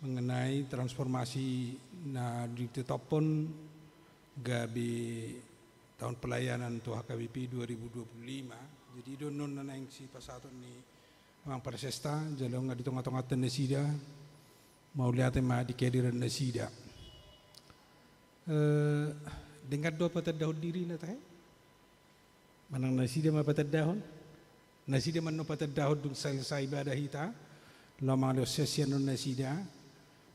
mengenai transformasi na ditetapkan gabi tahun pelayanan tu HKBP 2025. Jadi donon na yang si pasaton ni mang persesta jalong nga ditong atong nasida mau lihat ma di kediran nasida. Dengar doa patadahon diri na tayo. Manang nasida mapatadahon. Nasida man no patadahon dung sa ibadah kita. Lamang lo session nun nasida.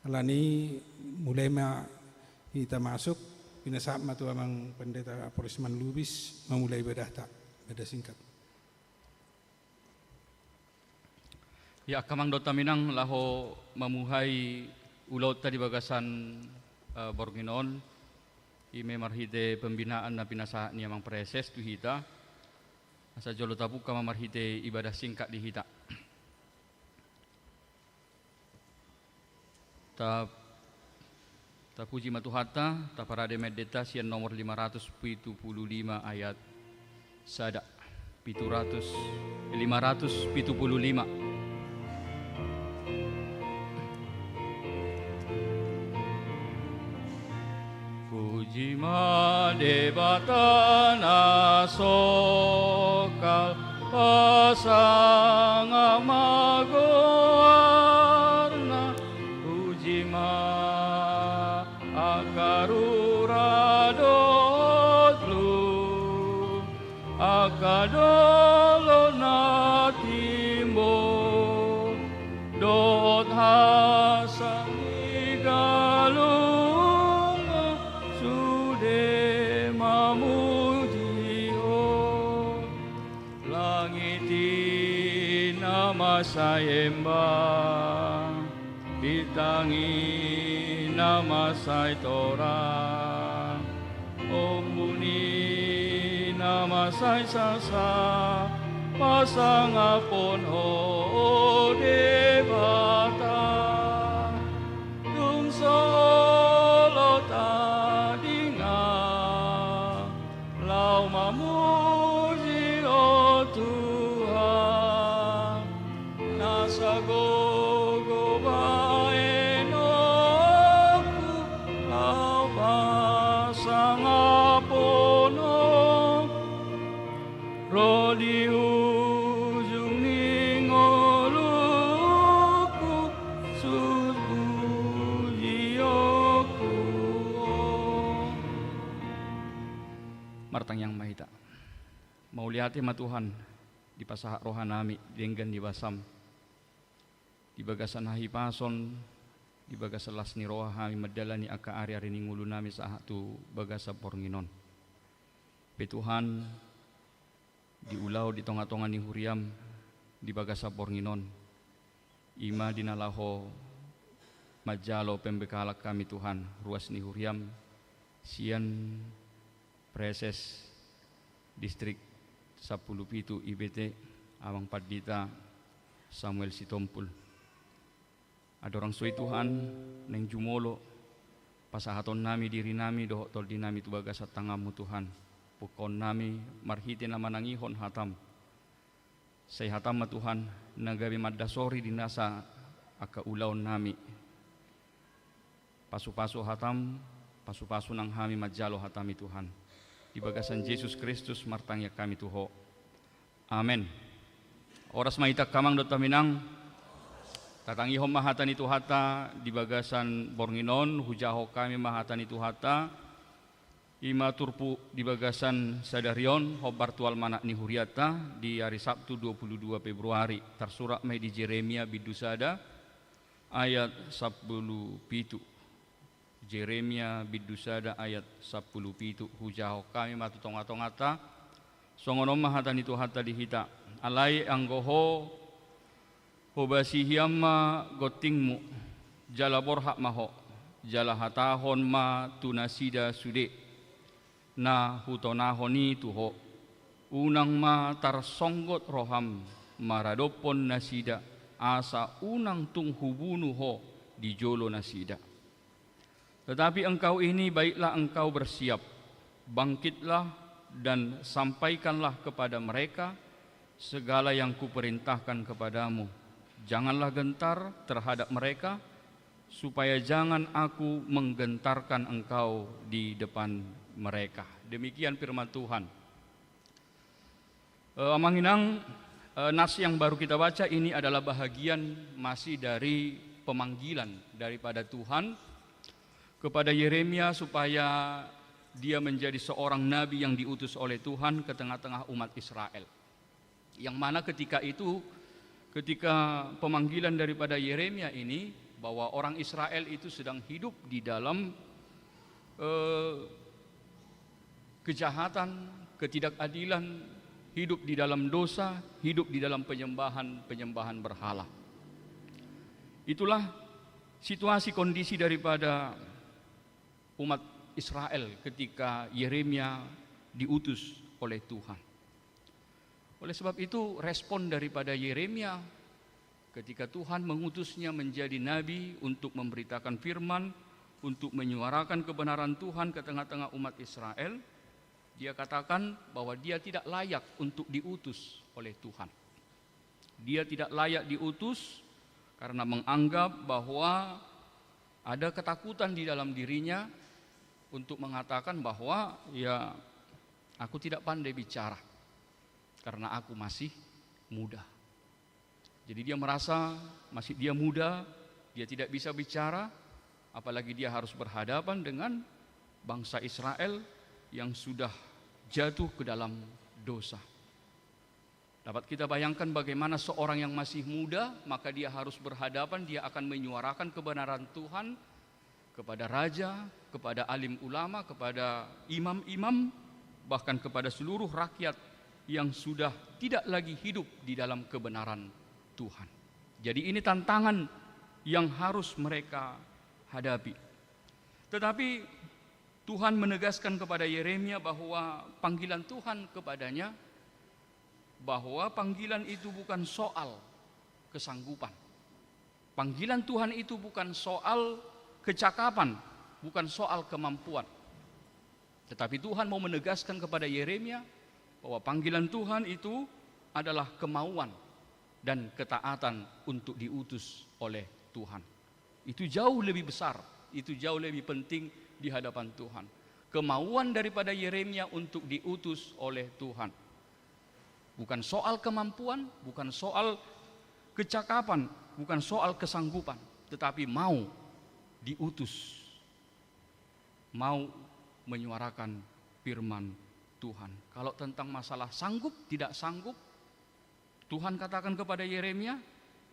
Alani mulai kita masuk pinasama tu amang pendeta Polisman Lubis memulai ibadah singkat. Ya kamang dota minang laho mamuhay ulaw tadi bagasan Borginon ime marhite pembinaan na pinasa niya mang preses tu hita asa jolo tapu kama marhite ibadah singkat di hita. Ta puji matuhata ta parade medita sian nomor 575 ayat sada 575. Puji madebatana sokal pasang amagoarna puji ma akaruradotlu akadolo natimbo dot hasani galung sude mamudio langiti nama sayembah bitangi nama say Torah ombuni nama say sasa pasangapon ho debata dung solo tadinga lau mamuji o Tuhan nasa gogo baenoku lau pasangapono rodi ujung ningoluku subuhioku. Martang yang mahita mau lihat ma Tuhan di pasahak rohanami denggan di basam di bagasan hahi pason di bagasan lasni roha hami medalani aka ari-ari ningulu nami sahak tu bagasa Borginon be Tuhan di ulau di tonga-tonga ni huriam di bagasa Borginon ima dinalaho majalo pembekalak kami Tuhan ruas ni huriam sian preses distrik 10 pitu IBT Awang Padita Samuel Sitompul ada orang suai Tuhan neng jumolo pasahaton nami diri nami doh tol di nami tu bagasa tangamu Tuhan pukon nami marhite nama nangihon hatam say hatam ma Tuhan nagabi maddasori dinasa aka ulaon nami pasu-pasu hatam pasu-pasu nang hami majalo hatami Tuhan di bagasan Yesus Kristus martangya kami tuho. Amen. Oras maita kamang dota minang tatangihom mahatan itu hata di bagasan Borginon hujaho kami mahatan itu hata ima turpu di bagasan Sadarion hobar tual manak ni huriata di hari Sabtu 22 Februari tersurat mai di Jeremia bidusada ayat 10 pitu. Jeremia bidusada ayat 10 pitu hujaho kami matu tonga-tongata songonom mahatan itu hata dihita alai anggoho hobasihiyamma gotingmu jala borhak maho jala hatahon ma tunasida sude na hutonahoni tuho unang ma tarsonggot roham maradopon nasida asa unang tung hubunu ho di jolo nasida. Tetapi engkau ini baiklah engkau bersiap, bangkitlah dan sampaikanlah kepada mereka segala yang kuperintahkan kepadamu. Janganlah gentar terhadap mereka, supaya jangan aku menggentarkan engkau di depan mereka. Demikian firman Tuhan. Amanginang, nas yang baru kita baca ini adalah bahagian masih dari pemanggilan daripada Tuhan kepada Yeremia supaya dia menjadi seorang nabi yang diutus oleh Tuhan ke tengah-tengah umat Israel. Yang mana ketika itu, ketika pemanggilan daripada Yeremia ini, bahwa orang Israel itu sedang hidup di dalam kejahatan, ketidakadilan, hidup di dalam dosa, hidup di dalam penyembahan berhala. Itulah situasi kondisi daripada umat Israel ketika Yeremia diutus oleh Tuhan. Oleh sebab itu, respon daripada Yeremia ketika Tuhan mengutusnya menjadi nabi untuk memberitakan firman, untuk menyuarakan kebenaran Tuhan ke tengah-tengah umat Israel, dia katakan bahwa dia tidak layak untuk diutus oleh Tuhan. Dia tidak layak diutus karena menganggap bahwa ada ketakutan di dalam dirinya untuk mengatakan bahwa ya, aku tidak pandai bicara karena aku masih muda. Jadi dia merasa masih dia muda, dia tidak bisa bicara, apalagi dia harus berhadapan dengan bangsa Israel yang sudah jatuh ke dalam dosa. Dapat kita bayangkan bagaimana seorang yang masih muda, maka dia harus berhadapan, dia akan menyuarakan kebenaran Tuhan kepada raja, kepada alim ulama, kepada imam-imam, bahkan kepada seluruh rakyat yang sudah tidak lagi hidup di dalam kebenaran Tuhan. Jadi ini tantangan yang harus mereka hadapi. Tetapi Tuhan menegaskan kepada Yeremia bahwa panggilan Tuhan kepadanya, bahwa panggilan itu bukan soal kesanggupan. Panggilan Tuhan itu bukan soal kecakapan, bukan soal kemampuan. Tetapi Tuhan mau menegaskan kepada Yeremia bahwa panggilan Tuhan itu adalah kemauan dan ketaatan untuk diutus oleh Tuhan. Itu jauh lebih besar, itu jauh lebih penting di hadapan Tuhan. Kemauan daripada Yeremia untuk diutus oleh Tuhan. Bukan soal kemampuan, bukan soal kecakapan, bukan soal kesanggupan, tetapi mau diutus, mau menyuarakan firman Tuhan. Kalau tentang masalah sanggup, tidak sanggup, Tuhan katakan kepada Yeremia,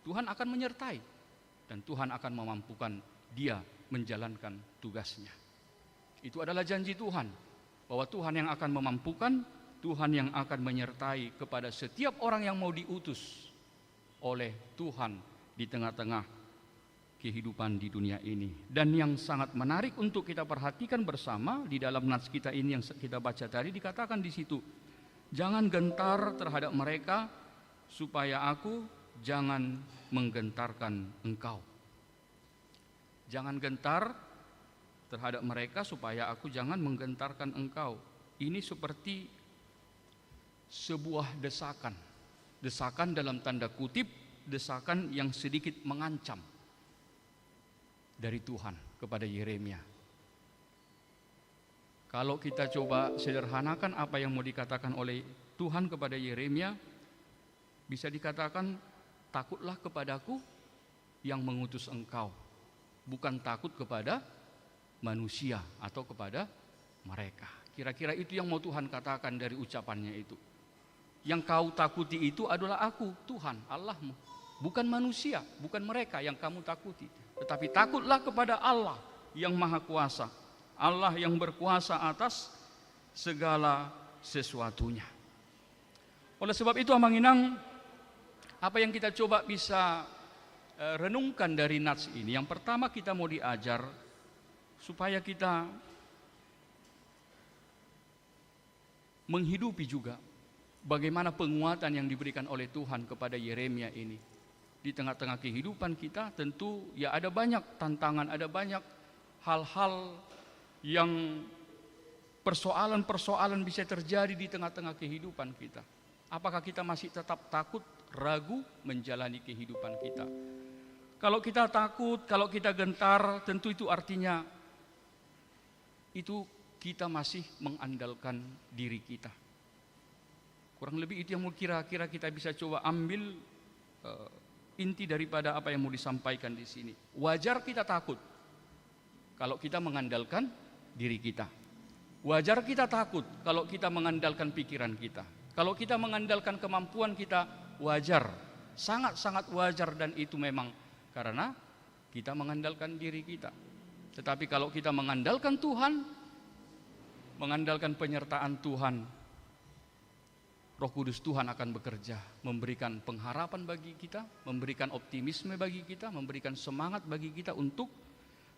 Tuhan akan menyertai dan Tuhan akan memampukan dia menjalankan tugasnya. Itu adalah janji Tuhan, bahwa Tuhan yang akan memampukan, Tuhan yang akan menyertai kepada setiap orang yang mau diutus oleh Tuhan di tengah-tengah kehidupan di dunia ini. Dan yang sangat menarik untuk kita perhatikan bersama di dalam nats kita ini yang kita baca tadi, dikatakan di situ, jangan gentar terhadap mereka supaya aku jangan menggentarkan engkau. Jangan gentar terhadap mereka supaya aku jangan menggentarkan engkau. Ini seperti sebuah desakan. Desakan dalam tanda kutip, desakan yang sedikit mengancam dari Tuhan kepada Yeremia. Kalau kita coba sederhanakan apa yang mau dikatakan oleh Tuhan kepada Yeremia, bisa dikatakan, takutlah kepadaku yang mengutus engkau, bukan takut kepada manusia atau kepada mereka. Kira-kira itu yang mau Tuhan katakan dari ucapannya itu. Yang kau takuti itu adalah aku, Tuhan, Allahmu, bukan manusia, bukan mereka yang kamu takuti. Tetapi takutlah kepada Allah yang Maha Kuasa, Allah yang berkuasa atas segala sesuatunya. Oleh sebab itu, Amanginang, apa yang kita coba bisa renungkan dari nats ini, yang pertama kita mau diajar supaya kita menghidupi juga bagaimana penguatan yang diberikan oleh Tuhan kepada Yeremia ini. Di tengah-tengah kehidupan kita tentu ya ada banyak tantangan, ada banyak hal-hal yang persoalan-persoalan bisa terjadi di tengah-tengah kehidupan kita. Apakah kita masih tetap takut, ragu menjalani kehidupan kita? Kalau kita takut, kalau kita gentar, tentu itu artinya itu kita masih mengandalkan diri kita. Kurang lebih itu yang kira-kira kita bisa coba ambil inti daripada apa yang mau disampaikan di sini. Wajar kita takut kalau kita mengandalkan diri kita. Wajar kita takut kalau kita mengandalkan pikiran kita. Kalau kita mengandalkan kemampuan kita, wajar. Sangat-sangat wajar, dan itu memang karena kita mengandalkan diri kita. Tetapi kalau kita mengandalkan Tuhan, mengandalkan penyertaan Tuhan, Roh Kudus Tuhan akan bekerja, memberikan pengharapan bagi kita, memberikan optimisme bagi kita, memberikan semangat bagi kita untuk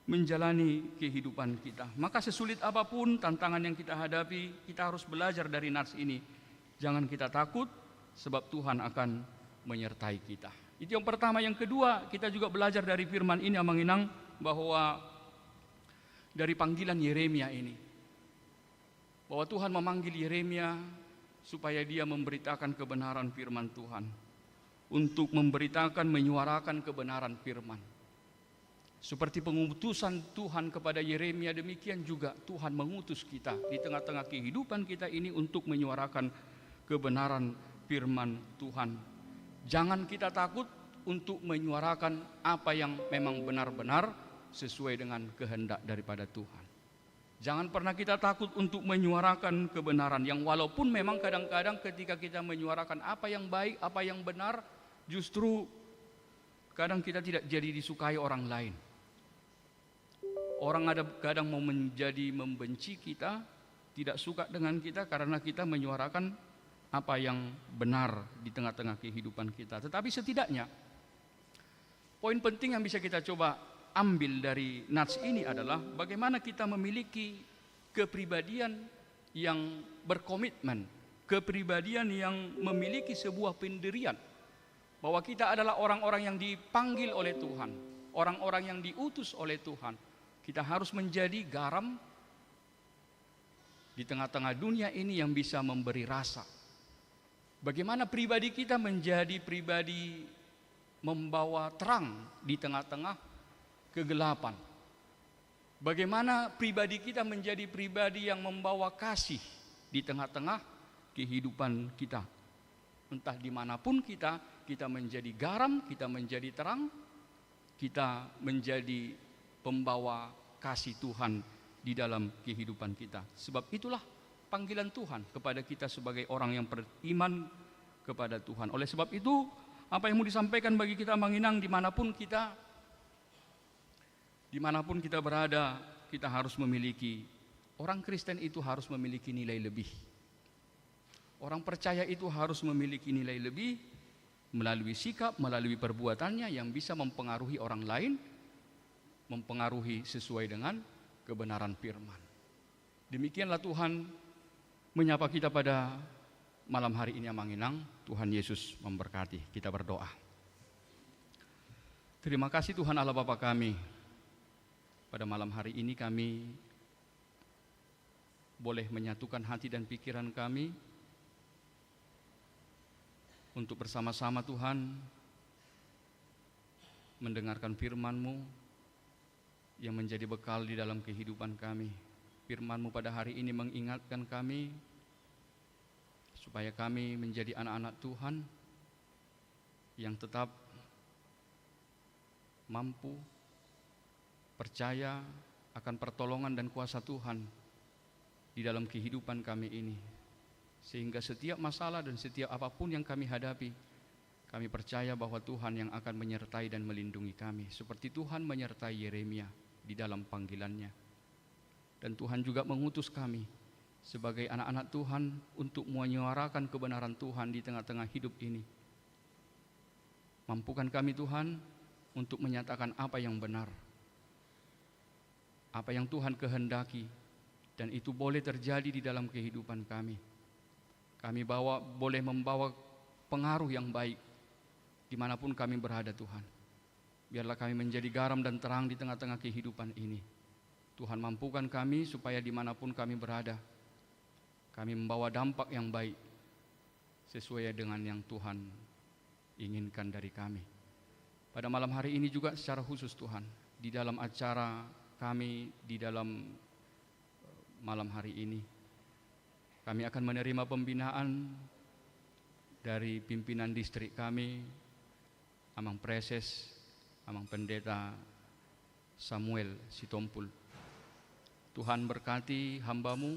menjalani kehidupan kita. Maka sesulit apapun tantangan yang kita hadapi, kita harus belajar dari nats ini. Jangan kita takut, sebab Tuhan akan menyertai kita. Itu yang pertama. Yang kedua, kita juga belajar dari firman ini, Amang Inang, bahwa dari panggilan Yeremia ini, bahwa Tuhan memanggil Yeremia supaya dia memberitakan kebenaran firman Tuhan, untuk memberitakan, menyuarakan kebenaran firman. Seperti pengutusan Tuhan kepada Yeremia, demikian juga Tuhan mengutus kita di tengah-tengah kehidupan kita ini untuk menyuarakan kebenaran firman Tuhan. Jangan kita takut untuk menyuarakan apa yang memang benar-benar sesuai dengan kehendak daripada Tuhan. Jangan pernah kita takut untuk menyuarakan kebenaran yang walaupun memang kadang-kadang ketika kita menyuarakan apa yang baik, apa yang benar, justru kadang kita tidak jadi disukai orang lain. Orang ada kadang mau menjadi membenci kita, tidak suka dengan kita karena kita menyuarakan apa yang benar di tengah-tengah kehidupan kita. Tetapi setidaknya poin penting yang bisa kita coba ambil dari nats ini adalah bagaimana kita memiliki kepribadian yang berkomitmen, kepribadian yang memiliki sebuah pendirian, bahwa kita adalah orang-orang yang dipanggil oleh Tuhan, orang-orang yang diutus oleh Tuhan. Kita harus menjadi garam di tengah-tengah dunia ini yang bisa memberi rasa. Bagaimana pribadi kita menjadi pribadi membawa terang di tengah-tengah kegelapan. Bagaimana pribadi kita menjadi pribadi yang membawa kasih di tengah-tengah kehidupan kita. Entah dimanapun kita menjadi garam, kita menjadi terang, kita menjadi pembawa kasih Tuhan di dalam kehidupan kita. Sebab itulah panggilan Tuhan kepada kita sebagai orang yang beriman kepada Tuhan. Oleh sebab itu, apa yang mau disampaikan bagi kita, Mang Inang, dimanapun kita berada, kita harus memiliki, orang Kristen itu harus memiliki nilai lebih. Orang percaya itu harus memiliki nilai lebih melalui sikap, melalui perbuatannya yang bisa mempengaruhi orang lain, mempengaruhi sesuai dengan kebenaran firman. Demikianlah Tuhan menyapa kita pada malam hari ini, Amang Inang. Tuhan Yesus memberkati. Kita berdoa. Terima kasih Tuhan Allah Bapa kami. Pada malam hari ini kami boleh menyatukan hati dan pikiran kami untuk bersama-sama Tuhan mendengarkan firman-Mu yang menjadi bekal di dalam kehidupan kami. Firman-Mu pada hari ini mengingatkan kami supaya kami menjadi anak-anak Tuhan yang tetap mampu percaya akan pertolongan dan kuasa Tuhan di dalam kehidupan kami ini. Sehingga setiap masalah dan setiap apapun yang kami hadapi, kami percaya bahwa Tuhan yang akan menyertai dan melindungi kami, seperti Tuhan menyertai Yeremia di dalam panggilannya. Dan Tuhan juga mengutus kami sebagai anak-anak Tuhan untuk menyuarakan kebenaran Tuhan di tengah-tengah hidup ini. Mampukan kami Tuhan untuk menyatakan apa yang benar, apa yang Tuhan kehendaki, dan itu boleh terjadi di dalam kehidupan kami. Kami boleh membawa pengaruh yang baik dimanapun kami berada Tuhan. Biarlah kami menjadi garam dan terang di tengah-tengah kehidupan ini. Tuhan mampukan kami supaya dimanapun kami berada, kami membawa dampak yang baik sesuai dengan yang Tuhan inginkan dari kami. Pada malam hari ini juga secara khusus Tuhan, di dalam acara kami, di dalam malam hari ini, kami akan menerima pembinaan dari pimpinan distrik kami, Amang Preses, Amang Pendeta Samuel Sitompul. Tuhan berkati hamba-Mu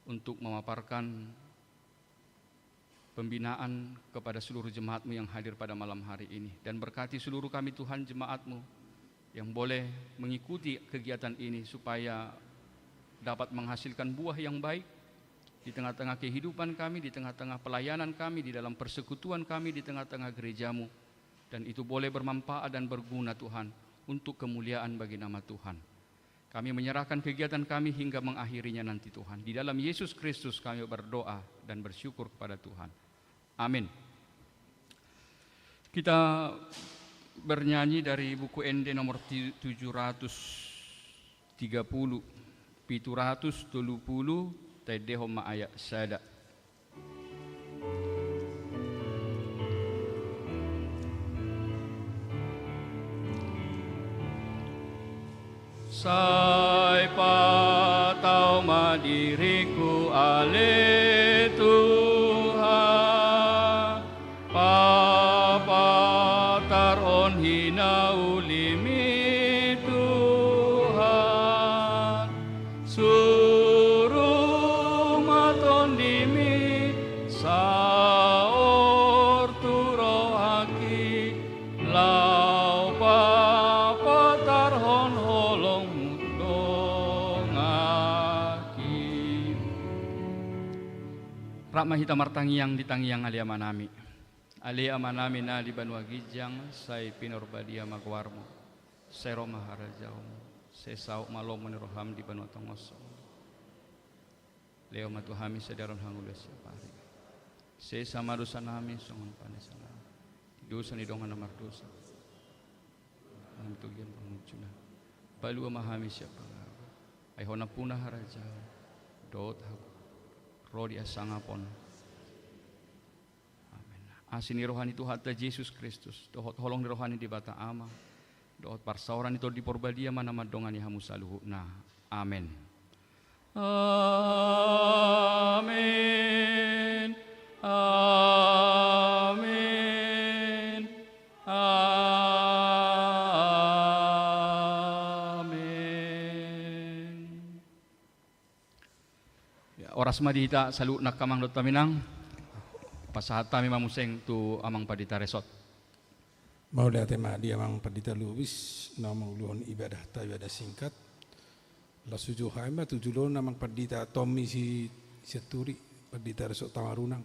untuk memaparkan pembinaan kepada seluruh jemaat-Mu yang hadir pada malam hari ini. Dan berkati seluruh kami Tuhan jemaat-Mu yang boleh mengikuti kegiatan ini supaya dapat menghasilkan buah yang baik di tengah-tengah kehidupan kami, di tengah-tengah pelayanan kami, di dalam persekutuan kami, di tengah-tengah gereja-Mu. Dan itu boleh bermanfaat dan berguna Tuhan untuk kemuliaan bagi nama Tuhan. Kami menyerahkan kegiatan kami hingga mengakhirinya nanti Tuhan. Di dalam Yesus Kristus kami berdoa dan bersyukur kepada Tuhan. Amin. Kita bernyanyi dari buku ND nomor 730, 730, Tedeho Ma'aya Sada. Sai patau madiriku ale Tuhan, papatar on hinau limi Tuhan, suruh maton dimi saor turohaki lau papatar hon holong mudongaki. Rakma hita martangiang di tangiang ali amanami. Ali amanami na di banua gijang sai pinorbadia magwarmo. Sero maharajaumu. Sesau malomo ni roham di banua tongoso. Leo matuhami sadaron hangules pari. Sesa madusa nami songon panesana. Dosa ni dongan namar dosa. Ang tugian pangujuna. Balu mahami siapa. Ay hona punah harajau. Dot hagu. Rodi asangapon. Amin. Asini rohani Tuhan ta Yesus Kristus. Dohot holong di rohani di bata ama. Dohot parsauran itu di porbadia mana madongan ya hamu saluhu. Nah, amin. Amin. Amin. Amin. Ya, oras madita salu nakamang dot taminang. Pasahat kami mamuseng tu amang padita resort. Mau tema dia Amang Pendeta Lubis nama ulun ibadah ibadah singkat. Lasuju haima tujulon Amang Pendeta Tommy si Seturi Pendeta Resort Tamarunang.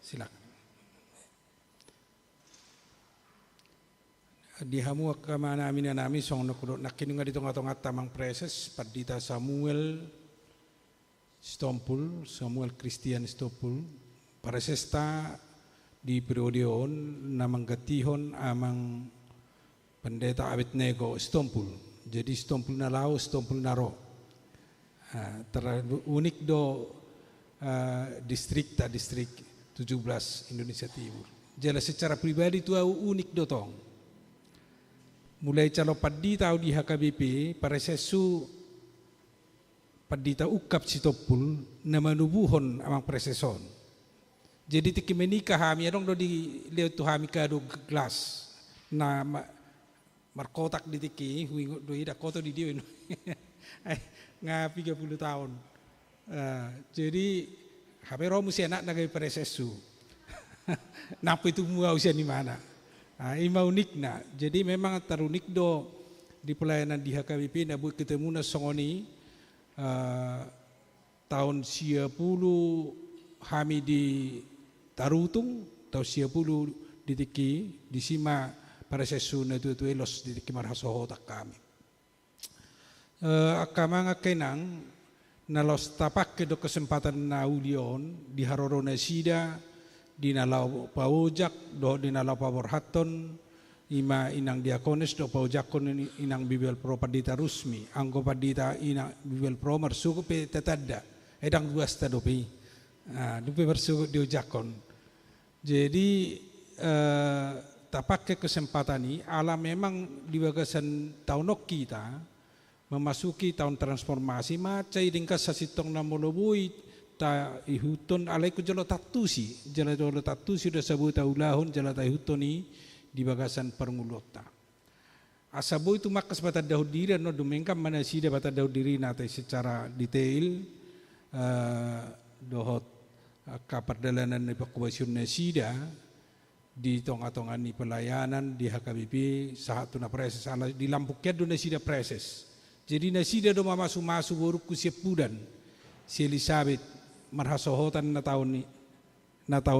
Silakan. Di hamu kamana amin nami song nakudot nakinunga di tonga-tonga Tamang Preses Pendeta Samuel Stompul, Samuel Christian Stompul, paresesta di periodeon namang gatihon amang Pendeta Abednego Stompul. Jadi Stompul na lao, Stompul na ro. Terlalu unik do distrik 17 Indonesia Timur. Jelas secara pribadi itu unik do tong. Mulai calo Pendeta di HKBP paresesu Pendeta ukap Sitopul nama nubuhon amang preseson. Jadi tiki menikah hami adong do di leo tu hami kado gelas na markotak di tiki hui do ida koto di dio nga 30 tahun. Jadi habe ro musi anak nagai presesu. Napa itu mua usia di mana? Ima unik na. Jadi memang tarunik do di pelayanan di HKBP na buat ketemu na songoni tahun 10 kami di Tarutung, tahun 10 di Tiki, di Sima para sesu na tu elos di Tiki marhasoho tak kami. Akamang kenang na los tapak ke do kesempatan na ulion di Haroro na sida di nalau pawojak do di nalau paborhaton ima inang diakonis do paujakon inang bibel pro padita rusmi anggo padita inang bibel pro marsuku pe tetadda edang dua sta dopi dupe marsuku diujakon. Jadi tak pakai kesempatan ini ala memang di bagasan tahun kita memasuki tahun transformasi macai ringkas sasitong namolobui ta ihutun alaiku jalo tatusi udah sebut taulahun jalo tahutoni di bagasan permulota. Asabu itu makas bata daud diri no dumengkam mana sida bata daud diri nate secara detail dohot kaperdalanan ni pakubasyun na sida di tonga-tonga ni pelayanan di HKBP saat tuna preses ala di Lampuknya do na sida preses. Jadi na sida do mamasu-masu buruk siap budan si Elizabeth marhasohotan na tahun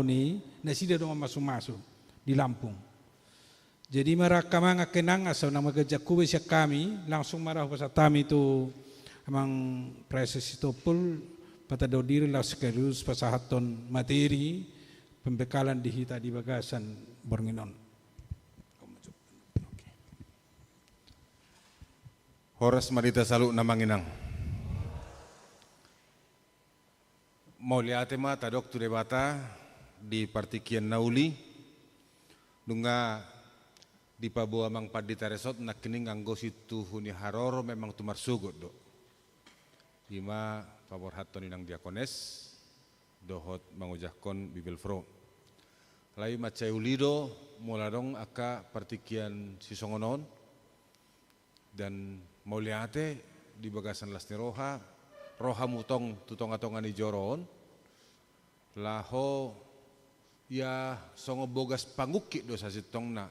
ni na sida do mamasu-masu di Lampung. Jadi mereka mga kenang asal nama kerja kube siap kami langsung marah pasal kami itu emang proses itu pun pada diri lah sekaligus pasahaton materi pembekalan di hita di bagasan Bornginon. Horas marita salu namanginang. Mau lihat tema tadok tu debata di partikian nauli dunga di Pabuah mang padita resort nak kening anggo situ huni haroro memang tumar sugut do. Ima pabor haton inang diakones dohot mangujakon bibel fro. Lai macai ulido muladong aka partikian sisongonon dan mauliate di bagasan lasni roha mutong tutong-atongan di joron laho ya songo bogas panguki do sasitong na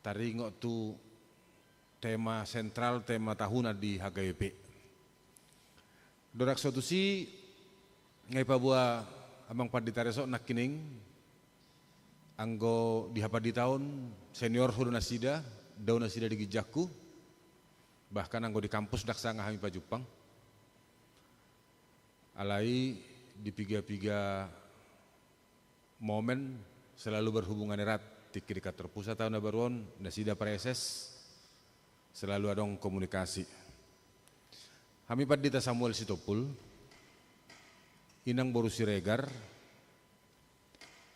taringo tu tema sentral tema tahunan di HKBP. Dorak suatu si ngai pabua amang padita resok nakining anggo di hapadi tahun senior huru nasida daun nasida di gijaku bahkan anggo di kampus daksa ngahami pajupang alai di piga-piga momen selalu berhubungan erat di kantor pusat tahun baruan nasida preses selalu adong komunikasi. Kami padita Samuel Sitopul inang boru siregar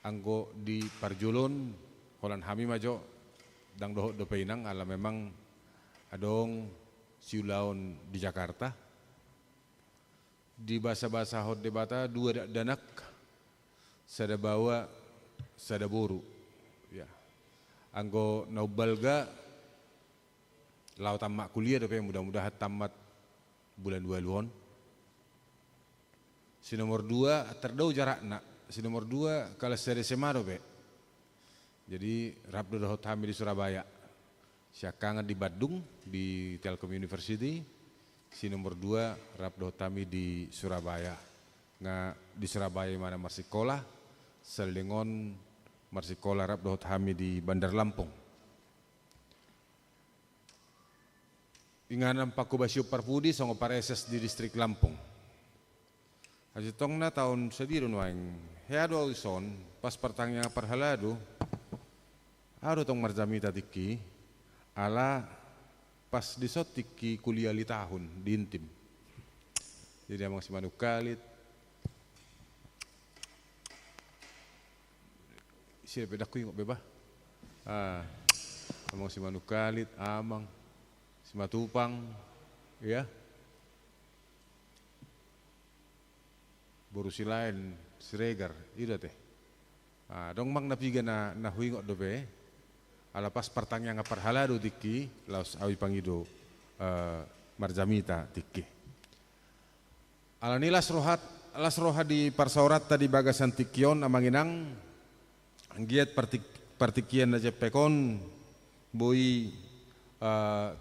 anggo di Parjulun holan hami majo dang dohot do inang ala memang adong siulaon di Jakarta di bahasa-bahasa hot debata dua danak sada bawa sada boru ya anggo naubalga lau tamat kuliah tapi mudah-mudahan tamat bulan 2 luon. Si nomor 2 terdau jarak nak. Si nomor 2 kalau seri SMA dope. Jadi rap do dohot hami di Surabaya. Siakangan di Badung di Telkom University. Si nomor 2 rap dohot hami di Surabaya. Di Surabaya mana marsikolah selingon marsikolah rap dohot hami di Bandar Lampung. Inganan Paku Basyo Parpudi songo pareses di distrik Lampung. Haji tongna tahun sedirun waing heado auson pas pertanyaan perhaladu ado tong marjamita tiki ala pas disot tiki kuliah li tahun di intim. Jadi amang si manukalit siapa dak kuing bebah. Amang si manukalit amang si matupang ya. Boru si lain siregar ida teh. Dong mang napiga na huingot dobe ala pas pertanyaan parhalado tiki laos awi pangido marjamita tiki. Ala nilas roha di parsaurat tadi bagasan tikion amanginang anggiat partikian aja pekon boi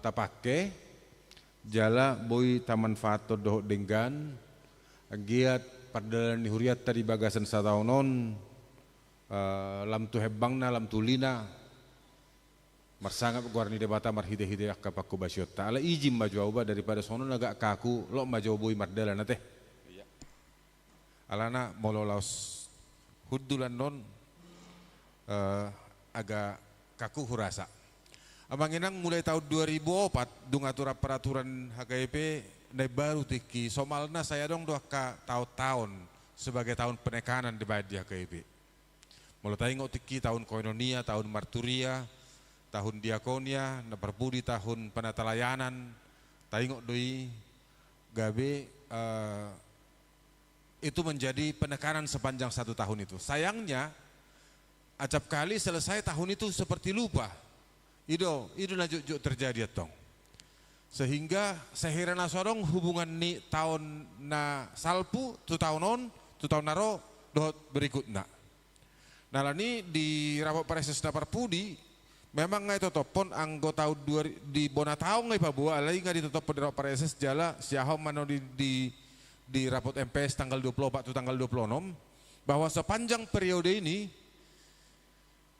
tapake jala boi taman fato doh denggan anggiat padalan ni huriat tadi bagasan sataunon lam tu hebangna lam tu lina marsangap guarni debata marhide-hide akka Paku Basyo ta ala ijim maju auba daripada sono agak kaku lo maju boi mardalan teh alana mololaos hudulan non agak kaku hurasa. Abang inang mulai tahun 2004 dung atura peraturan HKIP nai baru tiki somalna saya dong doa ka tahun-tahun sebagai tahun penekanan di HKIP. Mulai tengok tiki tahun koinonia, tahun marturia, tahun diakonia, naperpudi tahun penatalayanan, tengok doi gabe itu menjadi penekanan sepanjang 1 tahun itu. Sayangnya acap kali selesai tahun itu seperti lupa. Itu najuk terjadi tong. Sehingga sehirana sorong hubungan ni tahun na salpu tu tahun naro dohot berikutnya. Nah lani di rapat pareses na parpudi memang ngai totopon anggota di Bonatau ngai pabua alai ngai ditotop di rapat pareses jala siahom mano di rapot MPS tanggal 24 tu tanggal 26 bahwa sepanjang periode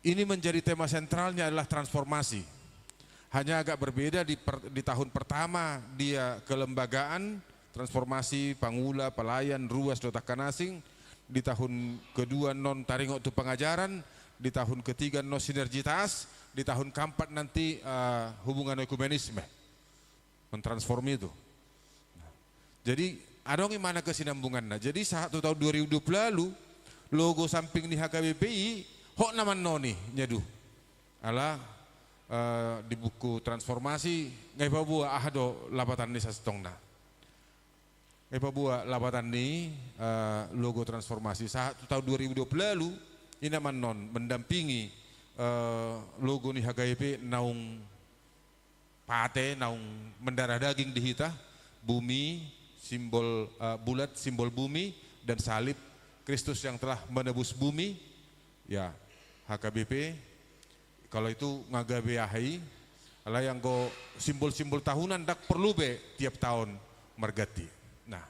ini menjadi tema sentralnya adalah transformasi. Hanya agak berbeda di tahun pertama dia kelembagaan, transformasi, pangula, pelayan, ruas, dotakan asing. Di tahun kedua non taringok tu pengajaran, di tahun ketiga non sinergitas, di tahun keempat nanti hubungan ekumenisme, mentransform itu. Jadi ada gimana kesinambungannya. Jadi saat tahun 2020 lalu logo samping di HKBPI hok naman noni nyadu ala di buku transformasi ngai pabua ahdo labatan ni sastongna ngai pabua labatan ni logo transformasi saat tahun 2020 lalu ini naman non mendampingi logo ni HKIP naung pate naung mendarah daging di hita bumi simbol bulat simbol bumi dan salib Kristus yang telah menebus bumi ya HKBP kalau itu ngagabe ahai ala yang go simbol-simbol tahunan dak perlu be tiap tahun mergati. Nah,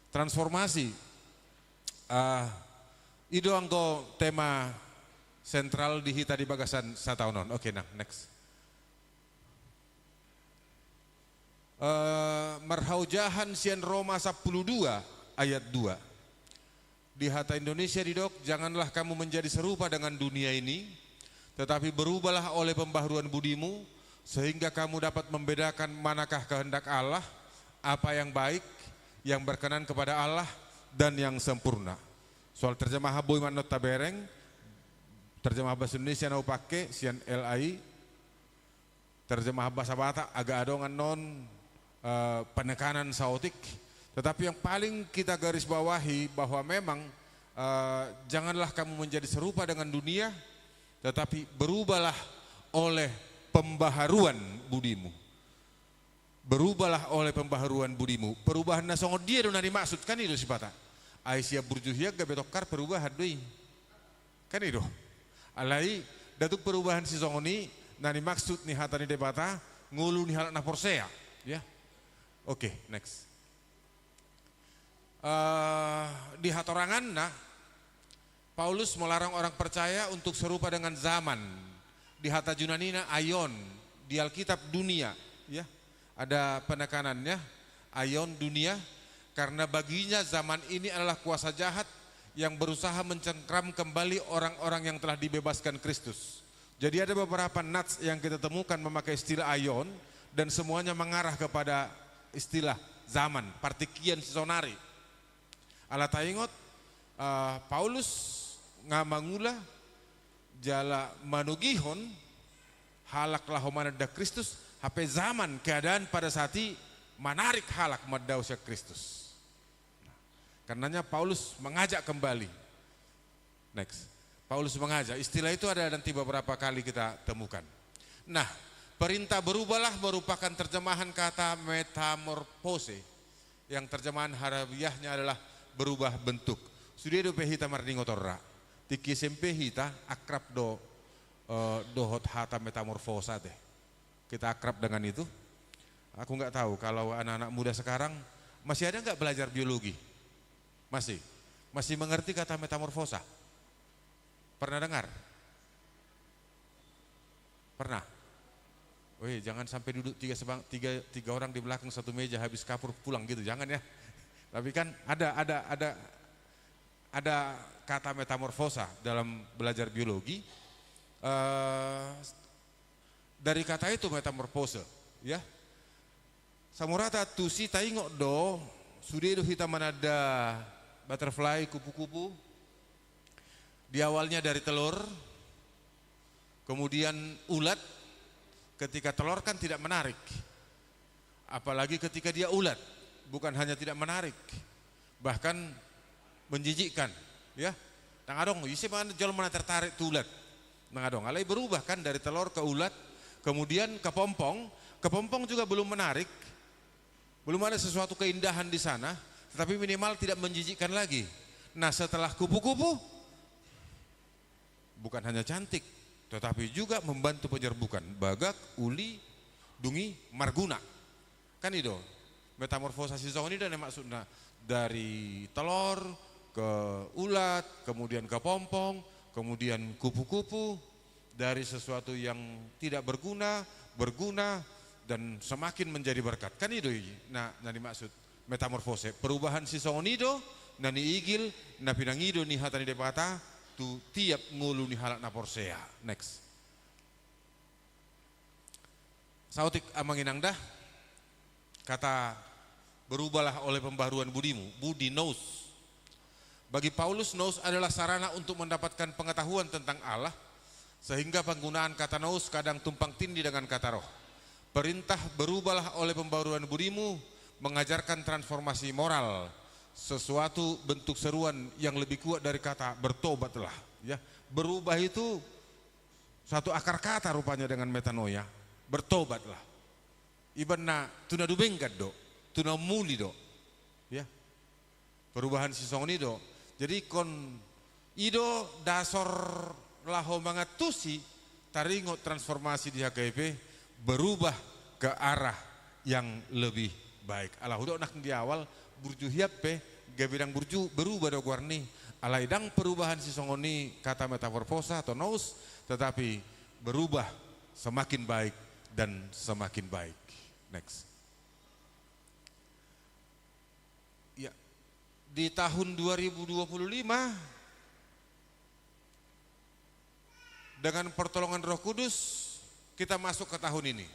transformasi itu anggo tema sentral di hita di bagasan satahunon. Oke, nah next. Marhaujahan sian Roma 12 ayat 2. Di hata Indonesia didok, janganlah kamu menjadi serupa dengan dunia ini, tetapi berubahlah oleh pembaharuan budimu, sehingga kamu dapat membedakan manakah kehendak Allah, apa yang baik, yang berkenan kepada Allah, dan yang sempurna. Soal terjemah boy manot tabereng, terjemah bahasa Indonesia nau pakai sian LAI, terjemah bahasa Batak agak adongan non penekanan sautik. Tetapi yang paling kita garis bawahi bahwa memang janganlah kamu menjadi serupa dengan dunia, tetapi berubahlah oleh pembaharuan budimu. Berubahlah oleh pembaharuan budimu. Perubahan nasongo dia dona dimaksudkan itu sifata. Aisyah burjuhia gabetokar perubahan doi. Kan itu. Alai datuk perubahan si songoni nani maksud nih hatani debata ngulu nih halak na porsea. Ya. Oke, next. Di hatorangan nah Paulus melarang orang percaya untuk serupa dengan zaman. Di hata Junanina aion, di Alkitab dunia, ya. Ada penekanannya aion dunia karena baginya zaman ini adalah kuasa jahat yang berusaha mencengkram kembali orang-orang yang telah dibebaskan Kristus. Jadi ada beberapa nats yang kita temukan memakai istilah aion dan semuanya mengarah kepada istilah zaman, partikian sisonari. Ala taingot Paulus ngamangula jala manugihon halak lahomana da Kristus hape zaman keadaan pada saat ini menarik halak madausia Kristus. Karenanya Paulus mengajak kembali. Next. Paulus mengajak, istilah itu ada nanti beberapa kali kita temukan. Nah, perintah berubahlah merupakan terjemahan kata metamorfose yang terjemahan harafiahnya adalah berubah bentuk. Sudah do pehita mardingo torra. Tiki SMP hita akrab dohot hata metamorfosa teh. Kita akrab dengan itu. Aku nggak tahu kalau anak-anak muda sekarang masih ada nggak belajar biologi? Masih mengerti kata metamorfosa? Pernah dengar? Pernah? Wih, jangan sampai duduk tiga orang di belakang satu meja habis kapur pulang gitu, jangan ya. Tapi kan ada kata metamorfosa dalam belajar biologi. dari kata itu metamorfose, ya. Samurata tu si taingok do, sudah itu hitam manada butterfly kupu-kupu. Di awalnya dari telur, kemudian ulat. Ketika telur kan tidak menarik, apalagi ketika dia ulat, bukan hanya tidak menarik, bahkan menjijikkan, ya. Nang adong, isi mana jual mana tertarik tulat. Nang adong, alai berubah kan dari telur ke ulat, kemudian ke pompong. Ke pompong juga belum menarik, belum ada sesuatu keindahan di sana, tetapi minimal tidak menjijikkan lagi. Nah setelah kupu-kupu, bukan hanya cantik, tetapi juga membantu penyerbukan. Bagak, uli, dungi, marguna. Kan itu metamorfosa sisong ini dan maksudnya dari telur ke ulat, kemudian ke pompong, kemudian kupu-kupu, dari sesuatu yang tidak berguna, berguna, dan semakin menjadi berkat. Kan itu. Nah dimaksud metamorfose, perubahan sisong itu, nani igil, na pinangido ni hatani depata, tu tiap ngulu ni halak na porsea. Next. Sautik amanginang dah, kata berubahlah oleh pembaharuan budimu, budi nous. Bagi Paulus, nous adalah sarana untuk mendapatkan pengetahuan tentang Allah, sehingga penggunaan kata nous kadang tumpang tindih dengan kata roh. Perintah berubahlah oleh pembaharuan budimu mengajarkan transformasi moral, sesuatu bentuk seruan yang lebih kuat dari kata bertobatlah, ya. Berubah itu satu akar kata rupanya dengan metanoia, bertobatlah. Ibaratnya tuna dubengkat do, tuna muli do, ya. Perubahan sisong ini do. Jadi kon ido dasor laho mangatusi taringo transformasi di HKP berubah ke arah yang lebih baik. Allah udah nak di awal burju hiape gabirang burju berubah do guarni. Alaidang perubahan sisongoni kata metamorfosa atau nous, tetapi berubah semakin baik dan semakin baik. Next. Ya, di tahun 2025 dengan pertolongan Roh Kudus kita masuk ke tahun ini.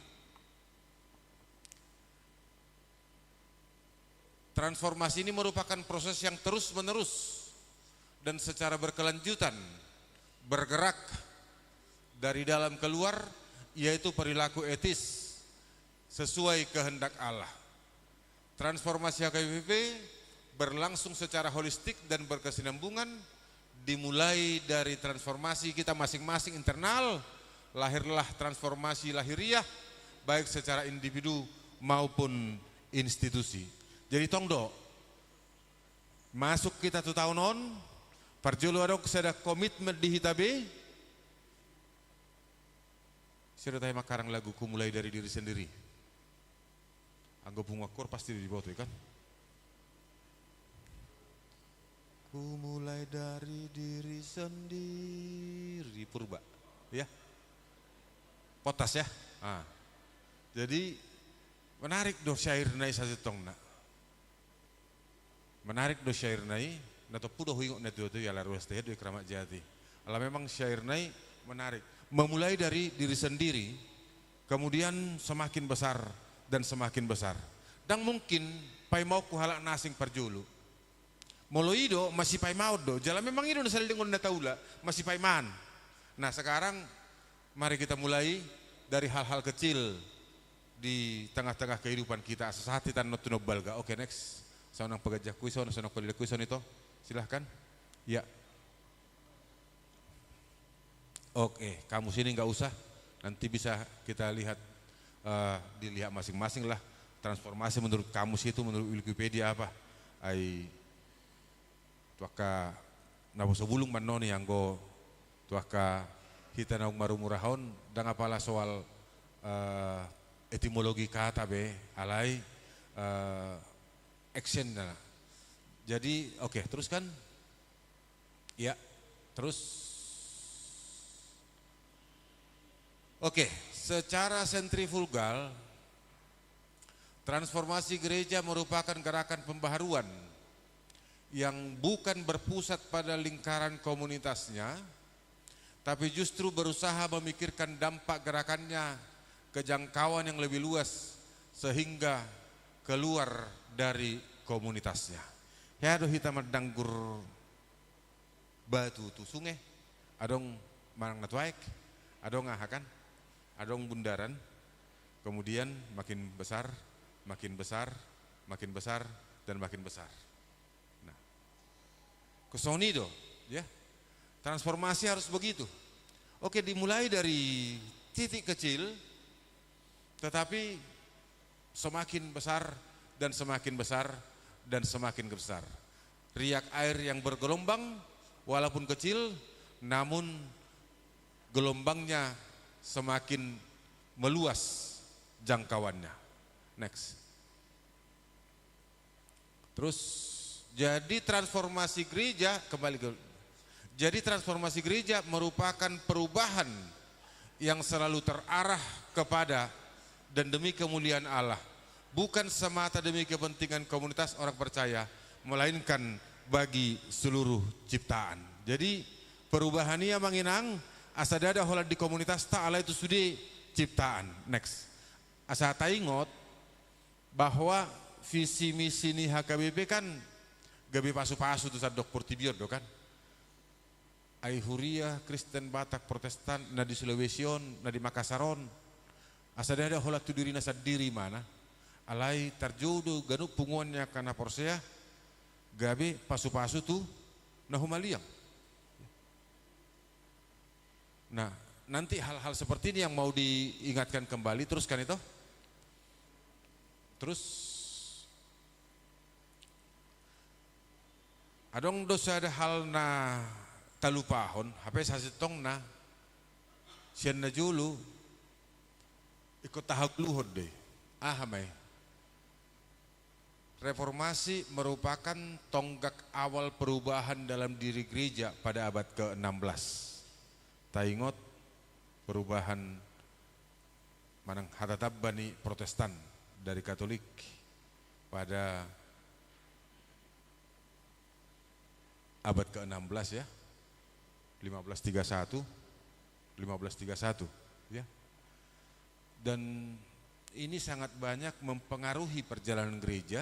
Transformasi ini merupakan proses yang terus-menerus dan secara berkelanjutan bergerak dari dalam keluar, yaitu perilaku etis sesuai kehendak Allah. Transformasi HKBP berlangsung secara holistik dan berkesinambungan, dimulai dari transformasi kita masing-masing internal, lahirlah transformasi lahiriah baik secara individu maupun institusi. Jadi tongdo masuk kita tu tahun on, parjolo adok sada komitmen di hitabe. Sudah tahu makarang laguku mulai dari diri sendiri. Anggap bunga kor pasti di bawah kan. Ku mulai dari diri sendiri purba, ya. Potas ya. Ah. Jadi menarik do syair nai sasetong na. Menarik do syair nai, nato pudo huingok netu tu ya laruas teh do Kramat Jati. Ala memang syair nai menarik. Memulai dari diri sendiri, kemudian semakin besar dan semakin besar. Dan mungkin pai mau ku halak nasing parjulu. Molo ido masih pai mau do. Jalan memang ido nasal dengan nataula masih pai man. Nah sekarang mari kita mulai dari hal-hal kecil di tengah-tengah kehidupan kita. Sesati tan notu balga. Oke, next. Saunang pegajah kuison, saunang pedida kuison itu. Silahkan. Ya. Oke, kamu sini nggak usah. Nanti bisa kita lihat, dilihat masing-masing lah. Transformasi menurut kamus itu, menurut Wikipedia apa? Ai tuaka nabo sebulung manoni yang go tuaka kita naung marumurahon dan apalah soal etimologi kata be alai action nah. Jadi oke, teruskan. Ya, terus. Oke, secara sentrifugal transformasi gereja merupakan gerakan pembaharuan yang bukan berpusat pada lingkaran komunitasnya, tapi justru berusaha memikirkan dampak gerakannya kejangkauan yang lebih luas sehingga keluar dari komunitasnya. Ya do hita madanggur batu tu sungai, adong marang natwaik, adong ahakan, adong bundaran, kemudian makin besar, makin besar, makin besar, dan makin besar. Nah, kesonido, ya, transformasi harus begitu. Oke, dimulai dari titik kecil, tetapi semakin besar dan semakin besar dan semakin besar. Riak air yang bergelombang walaupun kecil, namun gelombangnya semakin meluas jangkauannya. Next. Terus jadi transformasi gereja jadi transformasi gereja merupakan perubahan yang selalu terarah kepada dan demi kemuliaan Allah, bukan semata demi kepentingan komunitas orang percaya, melainkan bagi seluruh ciptaan. Jadi perubahannya manginang asadada hola di komunitas ta'ala itu sudah ciptaan. Next. Asa taingot bahwa visi misi ni HKBP kan gabi pasu-pasu tu sadok portibior do kan. Aihuria, Kristen, Batak, Protestan, na di Sulawesi, na di Makassaron. Asadada hola tu diri nasa diri mana. Alai tarjodo ganu punguannya karena porsea gabi pasu-pasu tu na humaliang. Nah, nanti hal-hal seperti ini yang mau diingatkan kembali, teruskan itu. Terus adong dosa ada hal na talupahon, hape sasitong na siyan na julu ikut tahap luhod deh. Ahamay. Reformasi merupakan tonggak awal perubahan dalam diri gereja pada abad ke-16. Taingot perubahan manang hatatabani Protestan dari Katolik pada abad ke-16 ya. 1531 ya. Dan ini sangat banyak mempengaruhi perjalanan gereja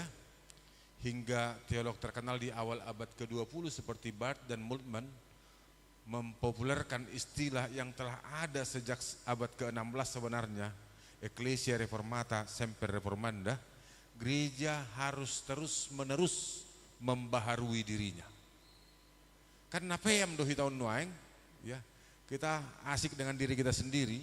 hingga teolog terkenal di awal abad ke-20 seperti Barth dan Moltmann mempopulerkan istilah yang telah ada sejak abad ke-16 sebenarnya, Ecclesia Reformata Semper Reformanda. Gereja harus terus-menerus membaharui dirinya. Karena PM dohi tahun nuaing, ya kita asik dengan diri kita sendiri.